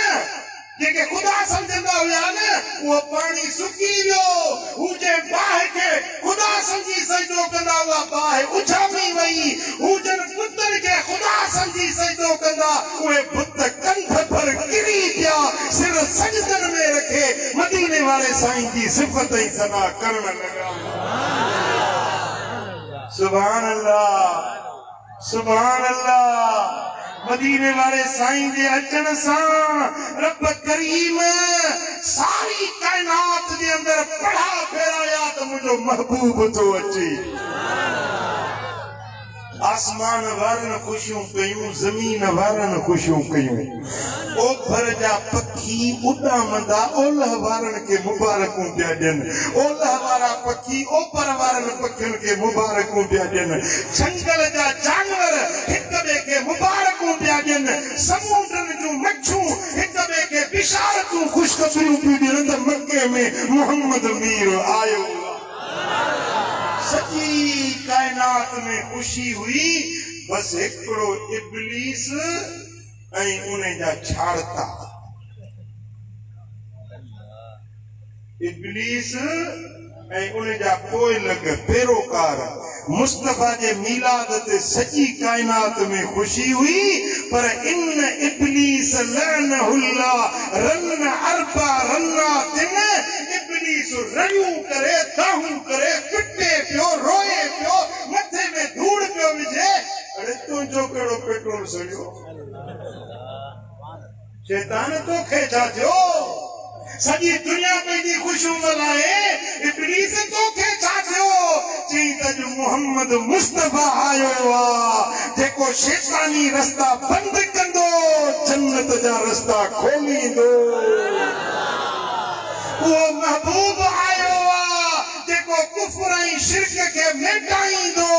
जेके ख़ुदा सम्झंदा हुया न, उहो पाणी सुकी वियो। हू जे बाहि खे ख़ुदा सम्झी सजदो कंदा हुआ, बाहि उछामी वई। हू जन पुतनि खे ख़ुदा सम्झी सजदो कंदा, उहे पुत कंध पर किरी पिया, सिर सजदनि में रखे मदीने वारे साईं जी सिफ़त ई सना करण लॻा। सुभान अल्लाह, सुभान अल्लाह। मदीने वाले साईं जे अचण सां रब करीम सारी कायनात जे अंदर पढ़ा फेराया त मुंहिंजो महबूब थो अचे। आसमान वारन खुशियों कयूं जमीन वारन खुशियों कयूं ओभर जा पखी उड़ा मंदा ओलह वारन के मुबारकूं पिया ॾियनि ओलह वारा पखी ओपर वारन पखियुनि के मुबारकूं पिया ॾियनि जंगल जा जानवर हिक ॿिए के मुबारकूं पिया ॾियनि समुंडनि जूं मच्छूं हिक ॿिए के बिशारतूं ख़ुशख़बरियूं पियूं ॾियनि त मके में मोहम्मद मीर आयो सॼी कायनात में खुशी हुई बस हिकिड़ो इब्लीस ऐं उन जा छाड़ता इब्लीस ऐं उन जा पोइ लग पैरोकार मुस्तफा जे मीलाद ते सॼी कायनात में खुशी हुई पर इन इब्लीस लअनहुल्लाह रन अरबा रन्नातिन इब्लीस रड़ियूं करे दाहूं करे पिटे पियो रोए पियो मथे में धूड़ पियो विझे अरे तुंहिंजो कहिड़ो पेट्रोल सड़ियो शैतान तोखे छा थियो सॼी दुनिया पंहिंजी ख़ुशियूं मल्हाए इब्लीस तोखे छा थियो चई त मोहम्मद मुस्तफा आयो आहे जेको शैतानी रस्ता बंदि कंदो जन्नत जा रस्ता खोलींदो वो महबूब आयो आहे जेको कुफ्र ऐं शिरक के मिटाईंदो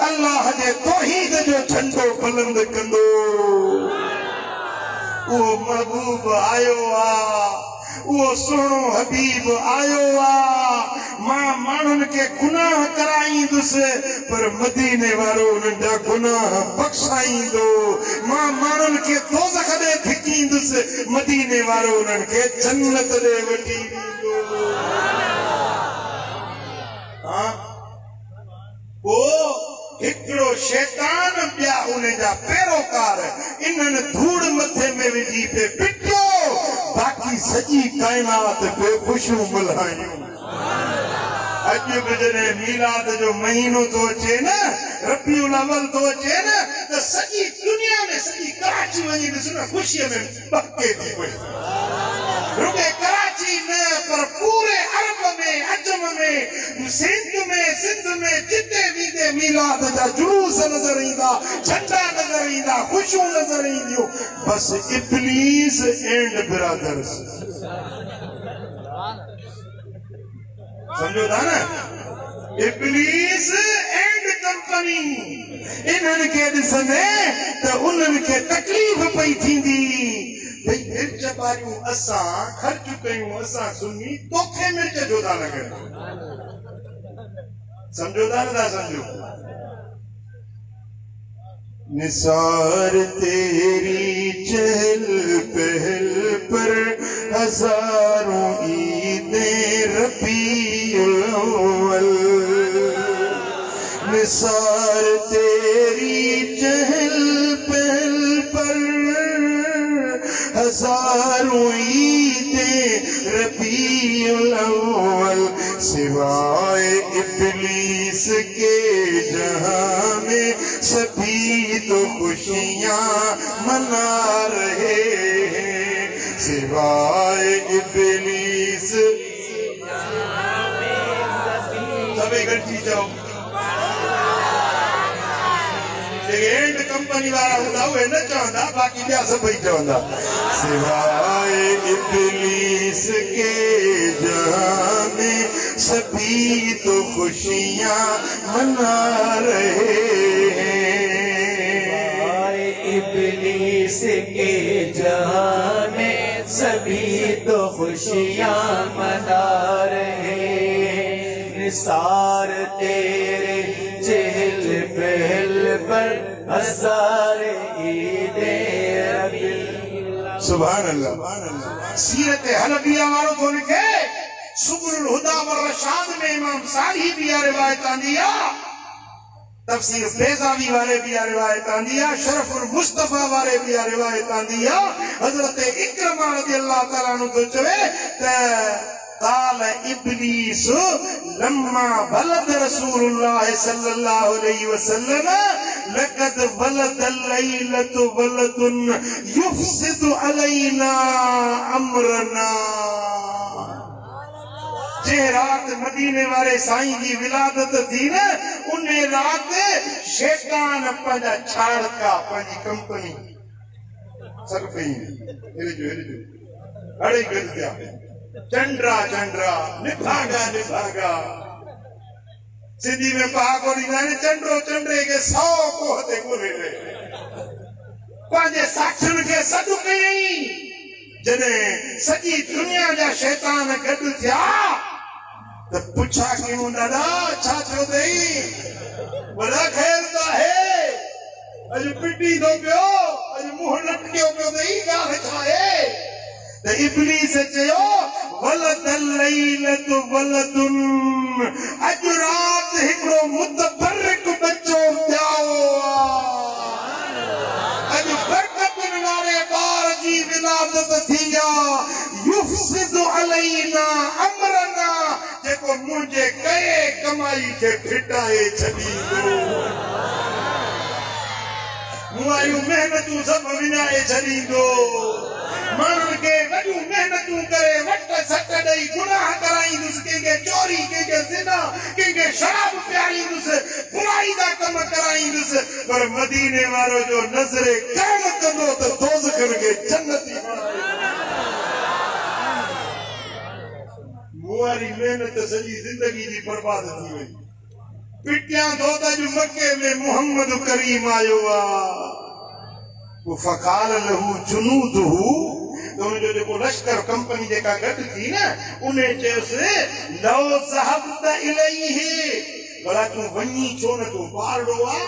अल्लाह जे तौहीद जो झंडो बुलंद कंदो वो महबूब आयो आहे वो सोनो हबीब आयो आ मां मानुन के गुनाह कराईंदुसि पर मदीने वारो उन्हनि जा गुनाह बख्शाईंदो मां मानुन के दोज़ख ॾे धिकींदुसि मदीने वारो उन्हनि के जन्नत ॾे वठी वेंदो हां ओ हिकिड़ो शैतान ॿिया उन जा पैरोकार इन्हनि धूड़ मथे में विझी पे पिटियो बाकी सॼी कायनात पे ख़ुशियूं मल्हायूं अॼु बि जॾहिं मीलाद जो महीनो थो अचे न रबीउल अव्वल थो अचे न त सॼी दुनिया में सॼी कराची वञी ॾिस न ख़ुशीअ में बहके थी पई रुॻे कराची न पर पूरे अरब में अजम में सिंध में जिते वीते मीलाद जा जुलूस नज़र ईंदा झंडा नज़र ईंदा ख़ुशियूं नज़र ईंदियूं बस इब्लीस एंड ब्रदर्स समझो था न इब्लीस एंड कंपनी इन्हनि खे ॾिसंदे त उन्हनि खे तकलीफ़ पई थींदी भई मिर्च बारियूं असां ख़र्च कयूं असां सुन्नी तोखे मिर्च जो था लॻे समझो था न था समझो निसार तेरी चहल पहल पर हजारों ईदें रबीउल अव्वल निसार तेरी चहल पहल पर हजारों ईदें रबीउल अव्वल सिवाय इब्लीस के जहां में सभी तो खुशियां मना रहे हैं सिवाय इब्लीस सभी गठी जाओ एंड कंपनी वाला हूंदा उहे न चवंदा बाक़ी ॿिया सभई चवंदा सिवाय इब्लीस के जहां में सभी तो खुशियां मना रहे हैं इब्लीस के जहां में सभी तो खुशियां मना रहे हैं निसार तेरे चहल पहल पर हज़ार ईदें रबीउल सुभान अल्लाह सीरत हलबिया वालो तो लिखे सुबुल हुदा व रशाद में इमाम सारी भी रिवायत आंदी है तफसीर फैजावी वाले भी रिवायत आंदी है शरफुल मुस्तफा वाले भी रिवायत आंदी है हजरत इकरमा रज़ियल्लाहु तआला अन्हु तो चवे त काल इब्लीस लम्मा बलद रसूलुल्लाह सल्लल्लाहु अलैहि वसल्लम लक़द बलदल लैलतु बलदुन युफसिदु अलैना अमरना जे रात मदीने वाले साईं जी विलादत थी न, उन रात शैतान पंहिंजा छाड़का पंहिंजी कंपनी सर पई अड़े गज थिया चंड्रा चंड्रा निभागा निभागा सिंधी में पहाको ॾींदा आहिनि चंड्रो चंड्रे के 100 कोह ते ॻोल्हे पंहिंजे साथियुनि खे सॾु कयईं। जॾहिं सॼी दुनिया जा शैतान गॾु थिया त पुछा कयूं दादा छा थियो अथई? वॾा ख़ैर त आहे, अॼु पिटी थो पियो, अॼु मुंहुं लटकियो पियो अथई, ॻाल्हि छा आहे? त इब्लीस चयो वलदल लैलतु वलदुन, अॼु रात हिकिड़ो मुतबर्रिक बच्चो ॼाओ आहे। अॼु बरकतुनि वारे ॿार जी विलादत थी आहे। युफ्सिदु अलैना अमरना, जेको मुंहिंजे कए कमाई खे फिटाए छॾींदो, मुआयूं मेहनतूं सभु विञाए छॾींदो, माण्हुनि खे वॾियूं मेहनतूं करे वट सट ॾेई गुनाह कराईंदुसि, कंहिंखे चोरी, कंहिंखे ज़िना, कंहिंखे शराब पियारींदुसि, बुराई जा कम कराईंदुसि, पर मदीने वारो जो नज़रे कर्म कंदो त दोज़खनि खे जन्नती बणाए। मुआरी महिनत सॼी ज़िंदगी जी बर्बाद थी वई। पिटियां थो त अॼु मके में मुहम्मद करीम आयो आहे। फकाल लहू जुनूदहू, उनजो जेको लश्कर कंपनी जेका गॾु थी न, उन चयोसि लौ ज़हबत इलैहि, भला तूं वञी छो नथो? ॿारड़ो आहे,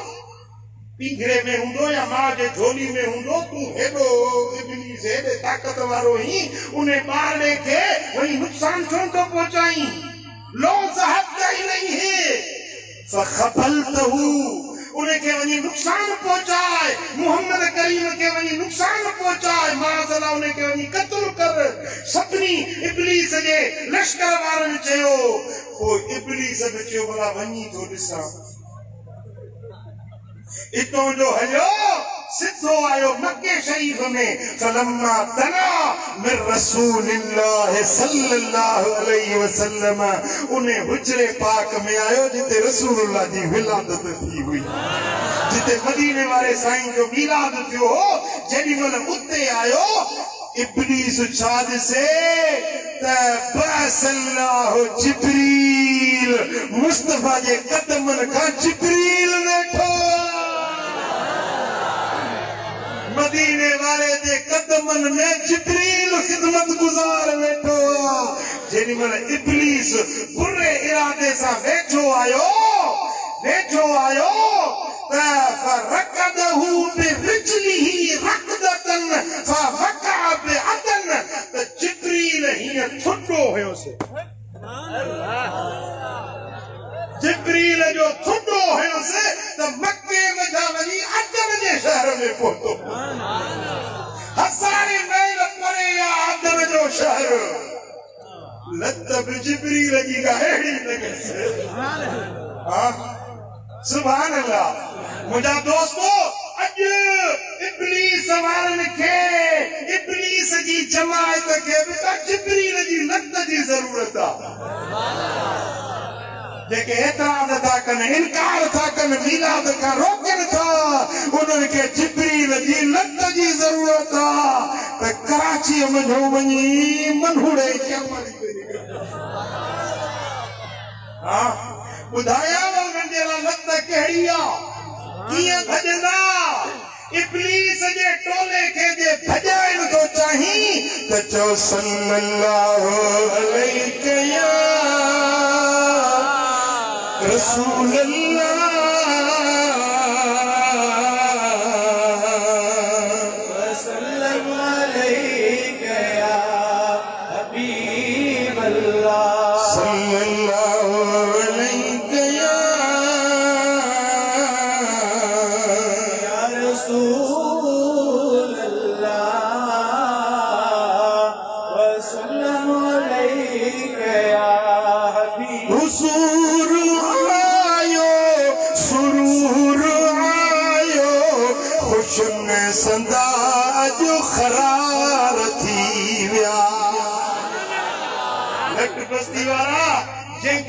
पिंजरे में हूंदो या मां जे झोली में हूंदो, तूं हेॾो इब्लीस हेॾे ताक़त वारो ही उन ॿारड़े खे वञी नुक़सान छो थो पहुचाईं? लौ ज़हबत इलैहि फखबलतहू, उनखे वञी नुक़सान पहुचाए, मुहम्मद करीम खे वञी नुक़सान पहुचाए, माज़अल्लाह उनखे वञी क़त्ल कर। सभिनी इब्लीस जे लश्कर वारनि चयो। पोइ इब्लीस बि चयो भला वञी थो ॾिसां। इतों जो हलियो सिद्धो आयो मक्के शरीफ में। फलम्मा तना मिर रसूलिल्लाह सल्लल्लाहु अलैहि वसल्लम, उन्हें हुजरे पाक में आयो जिते रसूलुल्लाह जी विलादत थी हुई, जिते मदीने वाले साईं जो मिलाद थियो हो। जेॾी महिल उते आयो, इब्लीस छा ॾिसे त बअसल्लाहु जिब्रील, मुस्तफा जे कदमनि खां जिब्रील वेठो, मदीने वाले जे कदमनि में जिब्रील खिदमत गुज़ार वेठो। जेॾी महिल इब्लीस बुरे इरादे सां वेठो आयो त फरकदहू बिरिजलिही रकदतन फवक़अ बिअदन, त जिब्रील हीअं थुॾो हुयोसि, जिब्रील जो थुॾो हुयोसि त मक्के में वञी अदन जे शहर में पहुतो। हज़ारे मील परे या अदन जो शहर, लत बि जिब्रील जी का अहिड़ी लॻेसि। सुभान अल्लाह। मुंहिंजा दोस्तो, अॼु इब्लीस वारनि खे, इब्लीस जी जमायत खे बि त जिब्रील जी लत जी ज़रूरत आहे। जेके एतराज़ था कनि, इनकार था कनि, मिलाद खां रोकनि था, उन्हनि खे जिब्रील जी लत जी ज़रूरत आहे। त कराचीअ में वञी मनहुड़े ॿुधायांव उन्हनि जे लाइ लत कहिड़ी आहे, कीअं भॼंदा। इब्लीस जे टोले खे जे भॼाइण थो चाहीं त चओ सल्लल्लाहु अलैहि या रसूल अल्लाह, वसल्लम अलैका या हबीब अल्लाह, सल्लल्लाहु अलैका या रसूल अल्लाह, वसल्लम अलैका या हबीब। हुजूर संदा जो खरार थी विया। लट बस्ती वारा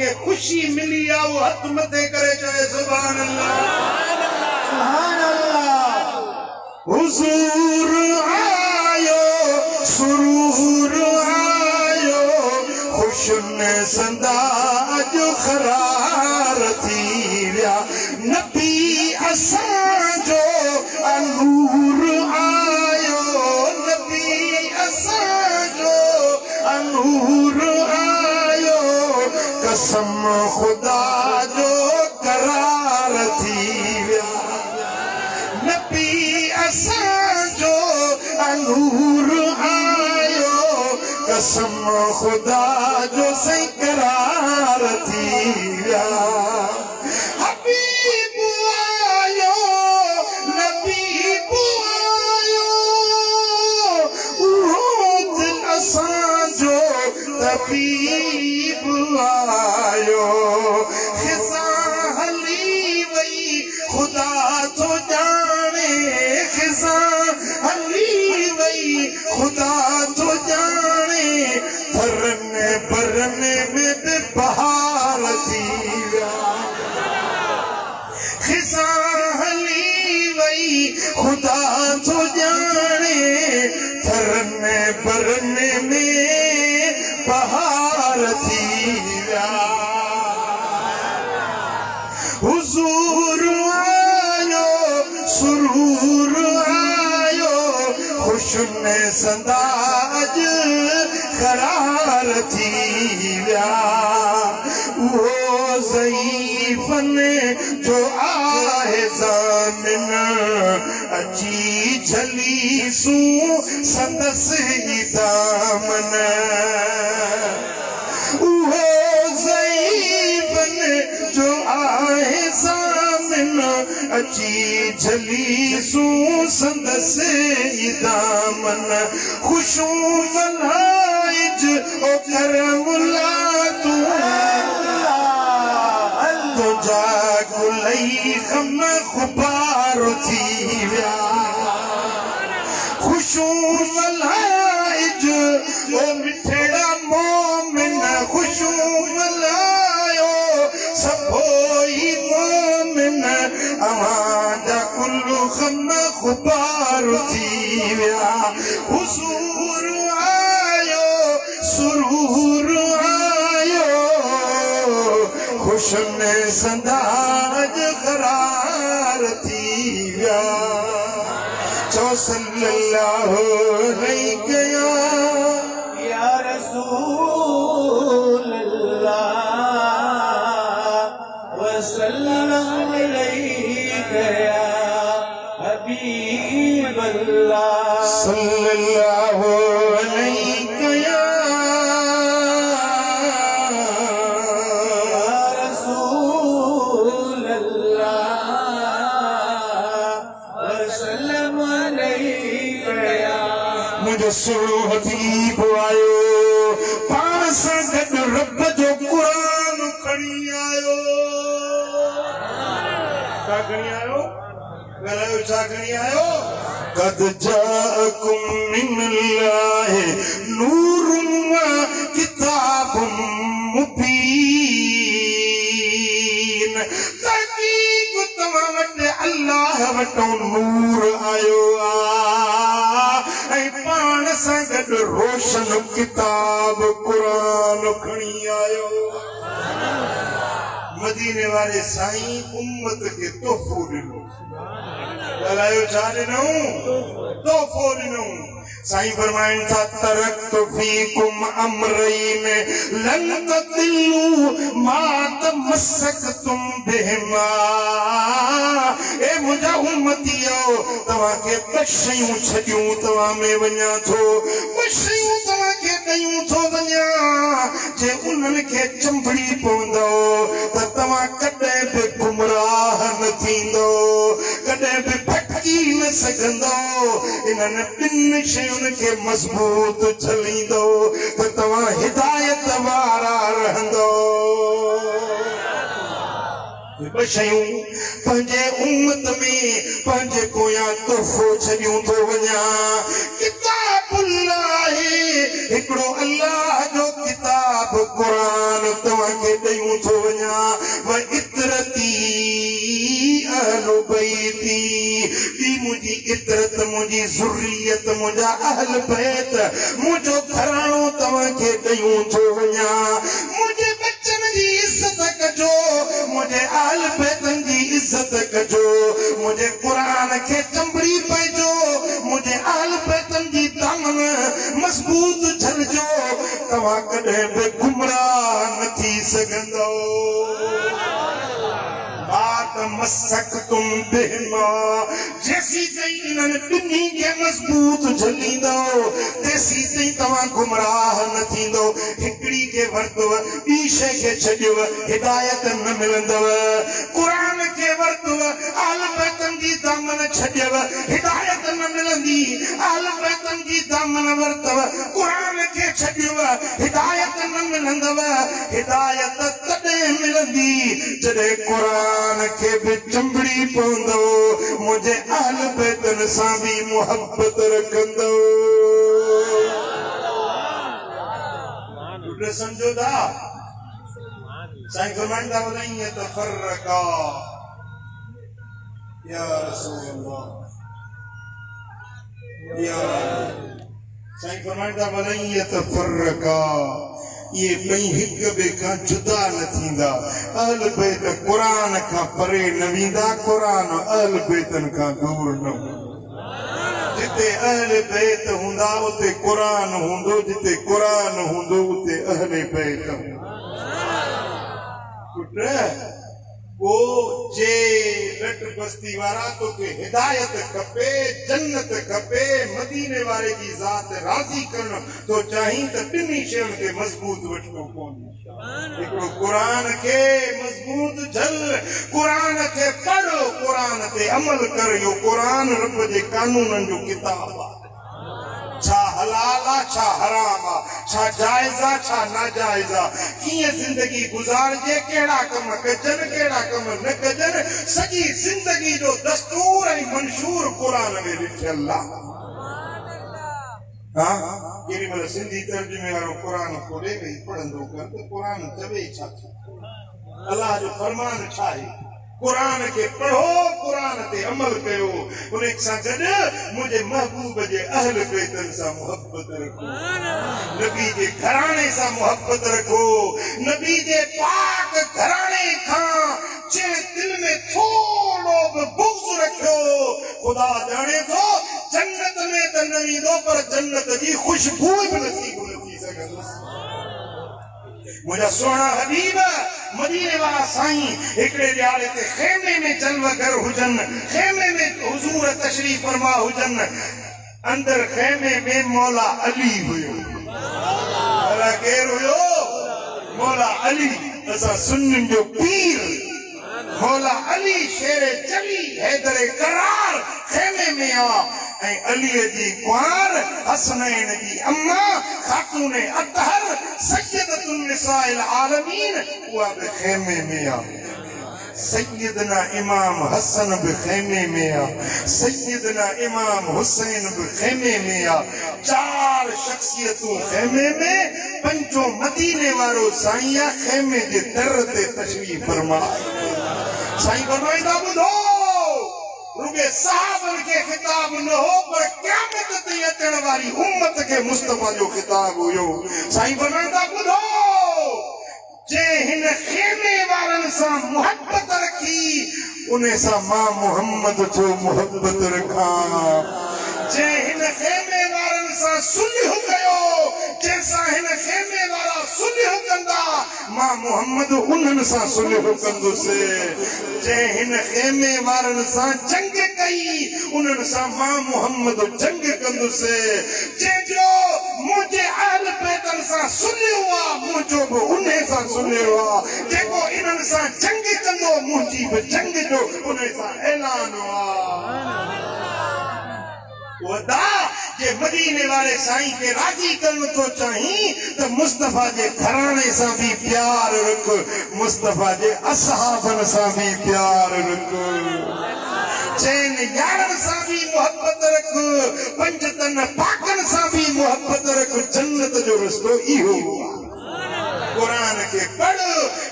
के खुशी मिली आ वो हथ मथे करे चए सुभान अल्लाह सुभान अल्लाह। हुजूर आयो सुरूर आयो खुशन संदाज खरार थी विया नबी असांजो अनूर आयो नबी असांजो अनूर आयो कसम खुदा जो करार थी विया नबी असांजो अनूर आयो कसम खुदा जो सही करार थी विया हबीब आयो नबीब आयो उहो दिल असांजो तबीब आयो खिसा हली वई खुदा तो जाने खिसा हली वई खुदा तो जाने थरने बरने में भी बहार थी खिसा हली वई खुदा तो जाने थरने बरने में बहार थी हुजूर आयो सुरूर आयो खुशन संदाज करार थी विया वो ज़ईफ़न जो आहे ज़ामिन अची झली सू संदसि दामन वो ज़ईफ़न जो आहे ज़ामिन अची झली सू संदसि दामन खुशू मल्हाइज ओ करमुला तू तुझा गुलई गम खुबार थी विया खुशू मल्हाइज ओ मिठड़ा मोमिन खुशू मल्हायो सभोई मोमिन अवाजा कुल्लू गम खुबार थी विया हुजूर आयो सुरूर आयो खुशन संदाज करार थी विया चो सल्लल्लाहु अलैहि या रसूल अल्लाह वसल्लम अलैका या हबीब अल्लाह सल्लल्लाहु अलैहि रसूल अल्लाह वसल्लम अलैका या मुझे सुनो हबीब आयो पाण सां गॾु रब जो क़ुरान खणी आयो छा खणी आयो ॻाल्हायो छा खणी आयो قد جاءكم من الله نور وكتاب مبين تحقीक़ तव्हां वटि अल्लाह वटो नूर आयो ऐं पाण सां गॾु रोशन किताब क़ुरान खणी आयो मदीने वारे साईं उम्मत के तोहफ़ो ॾिनो ॻाल्हायो छा ॾिनऊं तोहफ़ो ॾिनऊं साईं फरमाइनि था तरक्तु फीकुम अमरैन लन तदिल्लू मा तमस्सकतुम बिहिमा ए मुंहिंजा उम्मतियो तव्हांखे ॿ शयूं छॾियूं तव्हां में वञा थो ॿ शयूं तव्हांखे ॾियूं थो वञा जे उन्हनि खे चंबड़ी पवंदो त तव्हां कॾहिं बि गुमराह न थींदो कॾहिं बि भटकी न सघंदो इन्हनि ॿिनि शयुनि खे मज़बूत छलींदो त तव्हां हिदायत वारा रहंदो ॿ शयूं पंहिंजे उम्मत में पंहिंजे पोयां तोहफ़ो छॾियूं थो वञा किताबुल्लाह हिकिड़ो अल्लाह जो किताब क़ुरान तव्हांखे ॾयूं थो वञा व इतरती अहल बैती ॿी मुंहिंजी इतरत मुंहिंजी ज़ुर्रियत मुंहिंजा अहल बैत मुंहिंजो घराणो तव्हांखे ॾयूं थो वञा मुंहिंजे बच्चनि जी इज़त कजो मुंहिंजे अहल बैतनि जी इज़त कजो मुंहिंजे क़ुरान खे चंबड़ी पइजो मुंहिंजे अहल बैतनि जी दामन मज़बूत झलजो तव्हां कॾहिं बि गुमराह न थी सघंदो मसकतुम बिहिमा जैसी ताईं इन्हनि ॿिन्ही खे मज़बूत झलींदो तेसी ताईं तव्हां गुमराह न थींदो हिकिड़ी खे वरितव ॿी शइ खे छॾियव हिदायत न मिलंदव क़ुरान खे वरितव अहल बैतनि जी दामन छॾियव हिदायत न मिलंदी अहल बैतनि जी दामन वरितव क़ुरान खे छॾियव हिदायत न मिलंदव हिदायत तॾहिं मिलंदी जॾहिं क़ुरान खे भी चंबड़ी पवंदो मुझे अहल बैतन सां भी मोहब्बत रखंदो समझो था साईं फरमाईंदा वलई यतफरका या रसूल अल्लाह या साईं फरमाईंदा वलई यतफरका ये कई हिक ॿिए खां जुदा न थींदा अहल बैत क़ुरान खां परे न वेंदा क़ुरान अहल बैतनि खां दूर न जिते अहल बैत हूंदा उते क़ुरान हूंदो जिते क़ुरान हूंदो उते अहल बैत पुट वो जे रट बस्ती वारा तो के हिदायत खपे जन्नत खपे मदीने वाले की जात राजी करना तो चाहिए तो ॿिन्ही शयुनि खे मज़बूत वठिणो पवंदो हिकिड़ो क़ुरान खे मज़बूत झल क़ुरान खे पढ़ो क़ुरान ते अमल कर यो क़ुरान रब जे कानूननि जो किताब आहे छा हलाल आहे छा हराम आहे छा जाइज़ आहे छा नाजाइज़ आहे कीअं ज़िंदगी गुज़ारजे कहिड़ा कम कजनि कहिड़ा कम न कजनि सॼी ज़िंदगी जो दस्तूर ऐं मंशूर क़ुरान में लिखियल आहे हाँ केॾी महिल सिंधी तर्जुमे वारो क़ुरान खोले वेही पढ़ंदो कर त क़ुरान चवे छा अलाह जो फरमान छा आहे क़ुरान के पढ़ो क़ुरान ते अमल कयो उन सां गॾु मुंहिंजे महबूब जे अहल बैतनि सां मोहब्बत रखो नबी जे घराणे सां मोहब्बत रखो नबी जे पाक घराणे खां जे दिल में थोड़ो बि बुग़्ज़ रखियो ख़ुदा ॼाणे थो जन्नत में त न वेंदो पर जन्नत जी ख़ुशबू बि नसीब न थी सघंदो मुझा सोना हबीब मदीने वाला साईं हिकड़े ॾियारे ते खेमे में जलवगर हुजन खेमे में हुजूर तशरीफ फरमा हुजन अंदर खेमे में मौला अली हुयो मौला केर हुयो मौला अली असा सुन्निन जो पीर मौला अली शेर चली हैदर करार खेमे में आ ऐं अलीअ जी कुंवार हसनैन जी अम्मा खातून अतहर सय्यदतुन निसाइल आलमीन उहा बि खेमे में आ सैयदना इमाम हसन भी खेमे में आ सैयदना इमाम हुसैन भी खेमे में आ चार शख्सियतों खेमे में पंचो मदीने वारो साईं खेमे जे दर ते तशरीफ फरमाए साईं फरमाईंदा ॿुधो रुगे साहबन के खिताब न हो पर क़यामत ते अचण वारी उम्मत के मुस्तफा जो खिताब हुयो साईं फरमाईंदा ॿुधो जे हिन खेमे वारनि सां मोहब्बत रखी उन्हें सां मां मोहम्मद जो मोहब्बत रखां जे हिन खेमे वारनि सां सुलह कयो जैसा हिन खेमे वारा सुलह कंदा मां मोहम्मद उन्हनि सां सुलह कंदुसि जे हिन खेमे वारनि सां जंग कई उन्हनि सां मां मोहम्मद जंग कंदुसि जंहिंजो मुंहिंजे अहल बैतनि सां सुलह आहे मुंहिंजो बि उन सां सुलह आहे जेको इन्हनि सां जंग कंदो मुंहिंजी बि जंग जो उन सां ऐलान आहे वदा जे मदीने वाले साईं के राजी करना तो चाहिए तो मुस्तफा जे घराने सां भी प्यार रख मुस्तफा जे असहाबन सां भी प्यार रख चैन यारन सां भी मोहब्बत रख पंजतन पाकन सां भी मोहब्बत रख जन्नत जो रस्तो इहो कुरान के पढ़,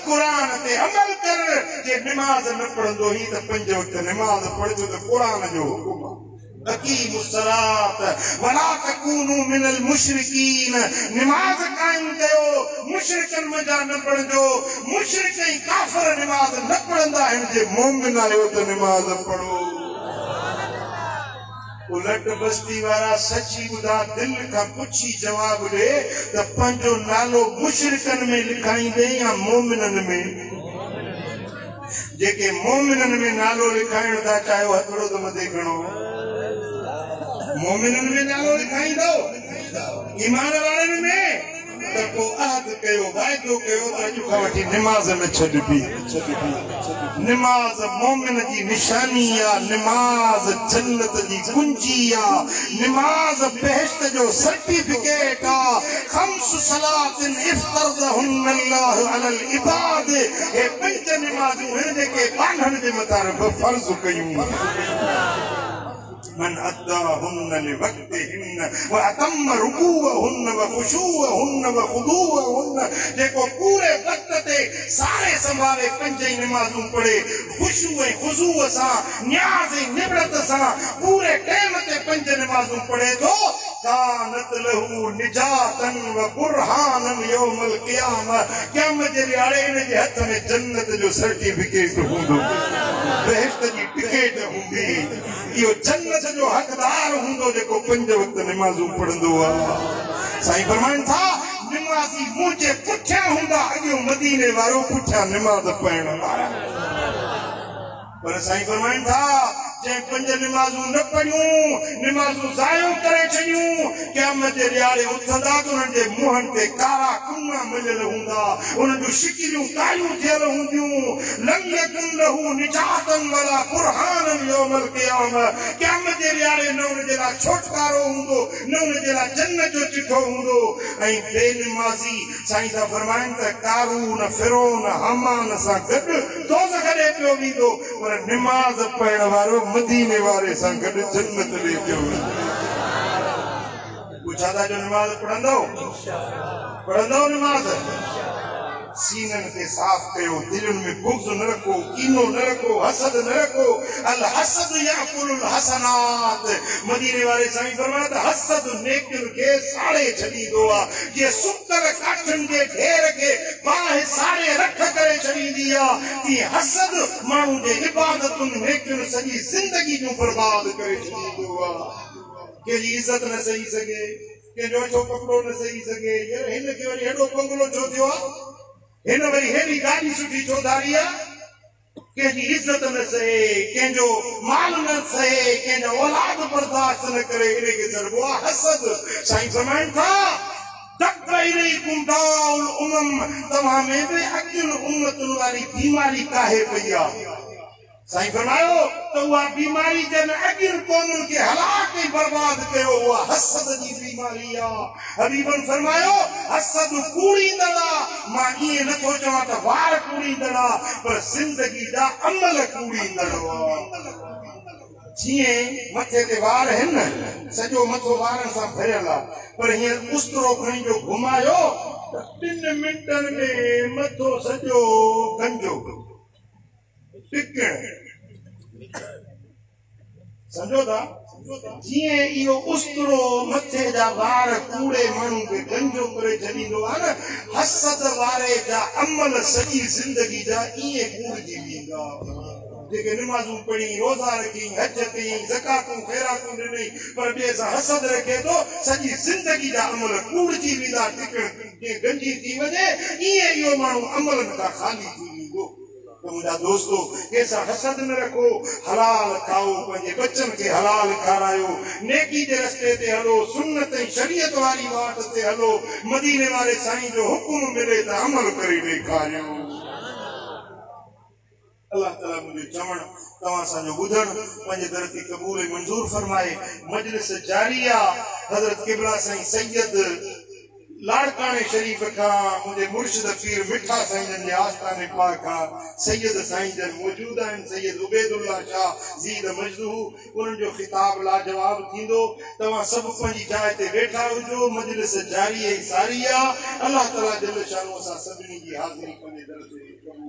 कुरान ते अमल कर। जे नमाज न पढ़ंदो ही त 5 वक्त नमाज पढ़जो त कुरान जो हुकुम आहे। अकीमुस्सलात वला तकूनु मिनल मुशरिकीन। नमाज कायम कयो, मुशरिकन में जा न पढ़जो। मुशरिक ऐं काफिर नमाज न पढ़ंदा आहिनि। जे मोमिन आहियो त नमाज पढ़ो। उलट बस्ती वारा सची ॿुधा दिल खां पुछी जवाब ॾे त पंहिंजो नालो मुशरिकन में लिखाईंदे या मोमिनन में? जेके मोमिनन में नालो लिखाइण था चाहियो हथड़ो त मथे खणो। मोमिनन में नालो लिखाईंदो, ईमान वारनि में त पोइ अहद कयो, वाइदो कयो त अॼु खां वठी नमाज़ न छॾबी। नमाज मोमिन जी निशानी आहे, नमाज जन्नत जी कुंजी आहे, नमाज बहिश्त जो सर्टिफिकेट आहे। खम्स सलातिन इफ्तरदहुन अल्लाह अलल इबाद। हे 5 नमाज़ूं आहिनि जेके बांधण जे मथां फर्ज़ कयूं। मन अद्दाहुन लिवक्तिहिन व अतम रुकूअहुन व खुशूअहुन व खुदूअहुन। जेको पूरे वक्त ते सारे संभाले 5 नमाज़ूं पढ़े, खुशू ऐं खुज़ू सां, न्याज़ ऐं निबड़त सां पूरे टाइम ते 5 नमाज़ूं पढ़े थो, कानत लहू निजातन व बुरहानन यौमल क़ियामह। क़यामत जे ॾियारे इन जे हथ में जन्नत जो सर्टिफिकेट हूंदो, बहिश्त जी टिकट हूंदी। इहो जन्नत जो हक़दार हूंदो जेको 5 वक्त नमाज़ूं पढ़ंदो आहे। साईं फरमाइनि था नमाज़ी मुंहिंजे पुठियां हूंदा, अॻियो मदीने वारो पुठियां नमाज़ पढ़ण वारा। पर साईं फरमाइनि था जंहिं 5 नमाज़ूं न पढ़ियूं, नमाज़ूं ज़ायो करे छॾियूं, क़यामत जे ॾियारे उथंदा त उन्हनि जे मुंहनि ते कारा कुना मिलियल हूंदा, उन्हनि जूं शिकिलियूं कारियूं थियल हूंदियूं। लम यकुन लहू निजातन वला बुरहानन यौमल क़ियामह। क़यामत जे ॾियारे न उन जे लाइ छोटकारो हूंदो, न उन जे लाइ जन्नत जो चिठो हूंदो। ऐं बेनमाज़ी साईं सां फरमाइनि त कारून फिरौन हामान सां गॾु दोज़ख ॾे पियो वेंदो, पर नमाज़ पढ़ण वारो मदीने वारे सां गॾु जन्नत ॾे पियो। पुछा था जो नमाज़ पढ़ंदो नमाज़? सीनन के साफ कयो, दिलनि में बुग़्ज़ न रखो, कीनो न रखो, हसद न रखो। अल हसद याकुलुल हसनात। मदीने वारे साईं फरमाया त हसद नेकियुनि खे साड़े छॾींदो आहे। जे सुकल काठनि जे ढेर खे बाहि साड़े रख करे छॾींदी आहे, तीअं हसद माण्हू जे इबादतुनि नेकियुनि सॼी ज़िंदगी जूं बर्बाद करे छॾींदो आहे। कंहिंजी इज़त न सही सघे, कंहिंजो अछो कपिड़ो न सही सघे, हिन खे वरी हेॾो बंगलो छो थियो आहे, हिन वरी हेॾी गाॾी सुठी छो धारी आहे, कंहिंजी इज़त न सहे, कंहिंजो माल न सहे, कंहिंजा औलाद बर्दाश्त न करे, इनखे चइबो आहे हसद। साईं फरमाइनि था तव्हां में बि अॻियुनि उम्मतुनि वारी बीमारी काहे पई आहे। साईं फरमायो त उहा बीमारी जन अॻियुनि क़ौमुनि खे हलाक ऐं बर्बाद कयो, उहा हसद जी बीमारी आहे। हबीबन फरमायो हसद कूड़ींदड़ आहे। मां ईअं नथो चवां त वार कूड़ींदड़ आहे, पर ज़िंदगी जा अमल कूड़ींदड़ आहे। जीअं मथे ते वार आहिनि न, सॼो मथो वारनि सां भरियल आहे, पर हींअर उस्तरो खणी जो घुमायो त 3 मिंटनि में मथो सॼो गंजो समझो था। जीअं इहो उस्तरो मथे जा वार कूड़े माण्हू खे गंजो करे छॾींदो आहे न, हसद वारे जा अमल सॼी ज़िंदगी जा ईअं कूड़जी वेंदा। जेके नमाज़ूं पढ़ी, रोज़ा रखी, हज कई, ज़कातूं ख़ैरातूं ॾिनई, पर ॿिए सां हसद रखे थो, सॼी ज़िंदगी जा अमल कूड़जी वेंदा। टिकण जीअं गंजी थी वञे, ईअं इहो माण्हू अमलनि खां ख़ाली थी वेंदो। मुंहिंजा दोस्तो, कंहिंसां हसद न रखो, हलाल खाओ, पंहिंजे बच्चनि खे हलाल खारायो, नेकी जे रस्ते ते हलो, सुन्नत ऐं शरीयत वारी वाट ते हलो। मदीने वारे साईं जो हुकुम मिले त अमल करे ॾेखारियो। अल्लाह ताला मुंहिंजो चवण, तव्हां सां जो ॿुधण पंहिंजे दर ते क़बूल मंज़ूर फरमाए। मजलिस जारी आहे। हज़रत क़िबला साईं सैयद लाड़काने शरीफ का मुझे मुर्शिद पीर मिठा साईं जे आस्थाने पाक सैयद साईं जन मौजूद आहिनि सैयद उबैदुल्लाह शाह ज़ीद मजदू उन्हनि जो खिताब लाजवाब थींदो तव्हां सभु पंहिंजी जाइ ते वेठा हुजो मजलिस जारी ऐं सारी आहे अल्लाह ताला जल शानो असां सभिनी जी हाज़िरी पंहिंजे दर ते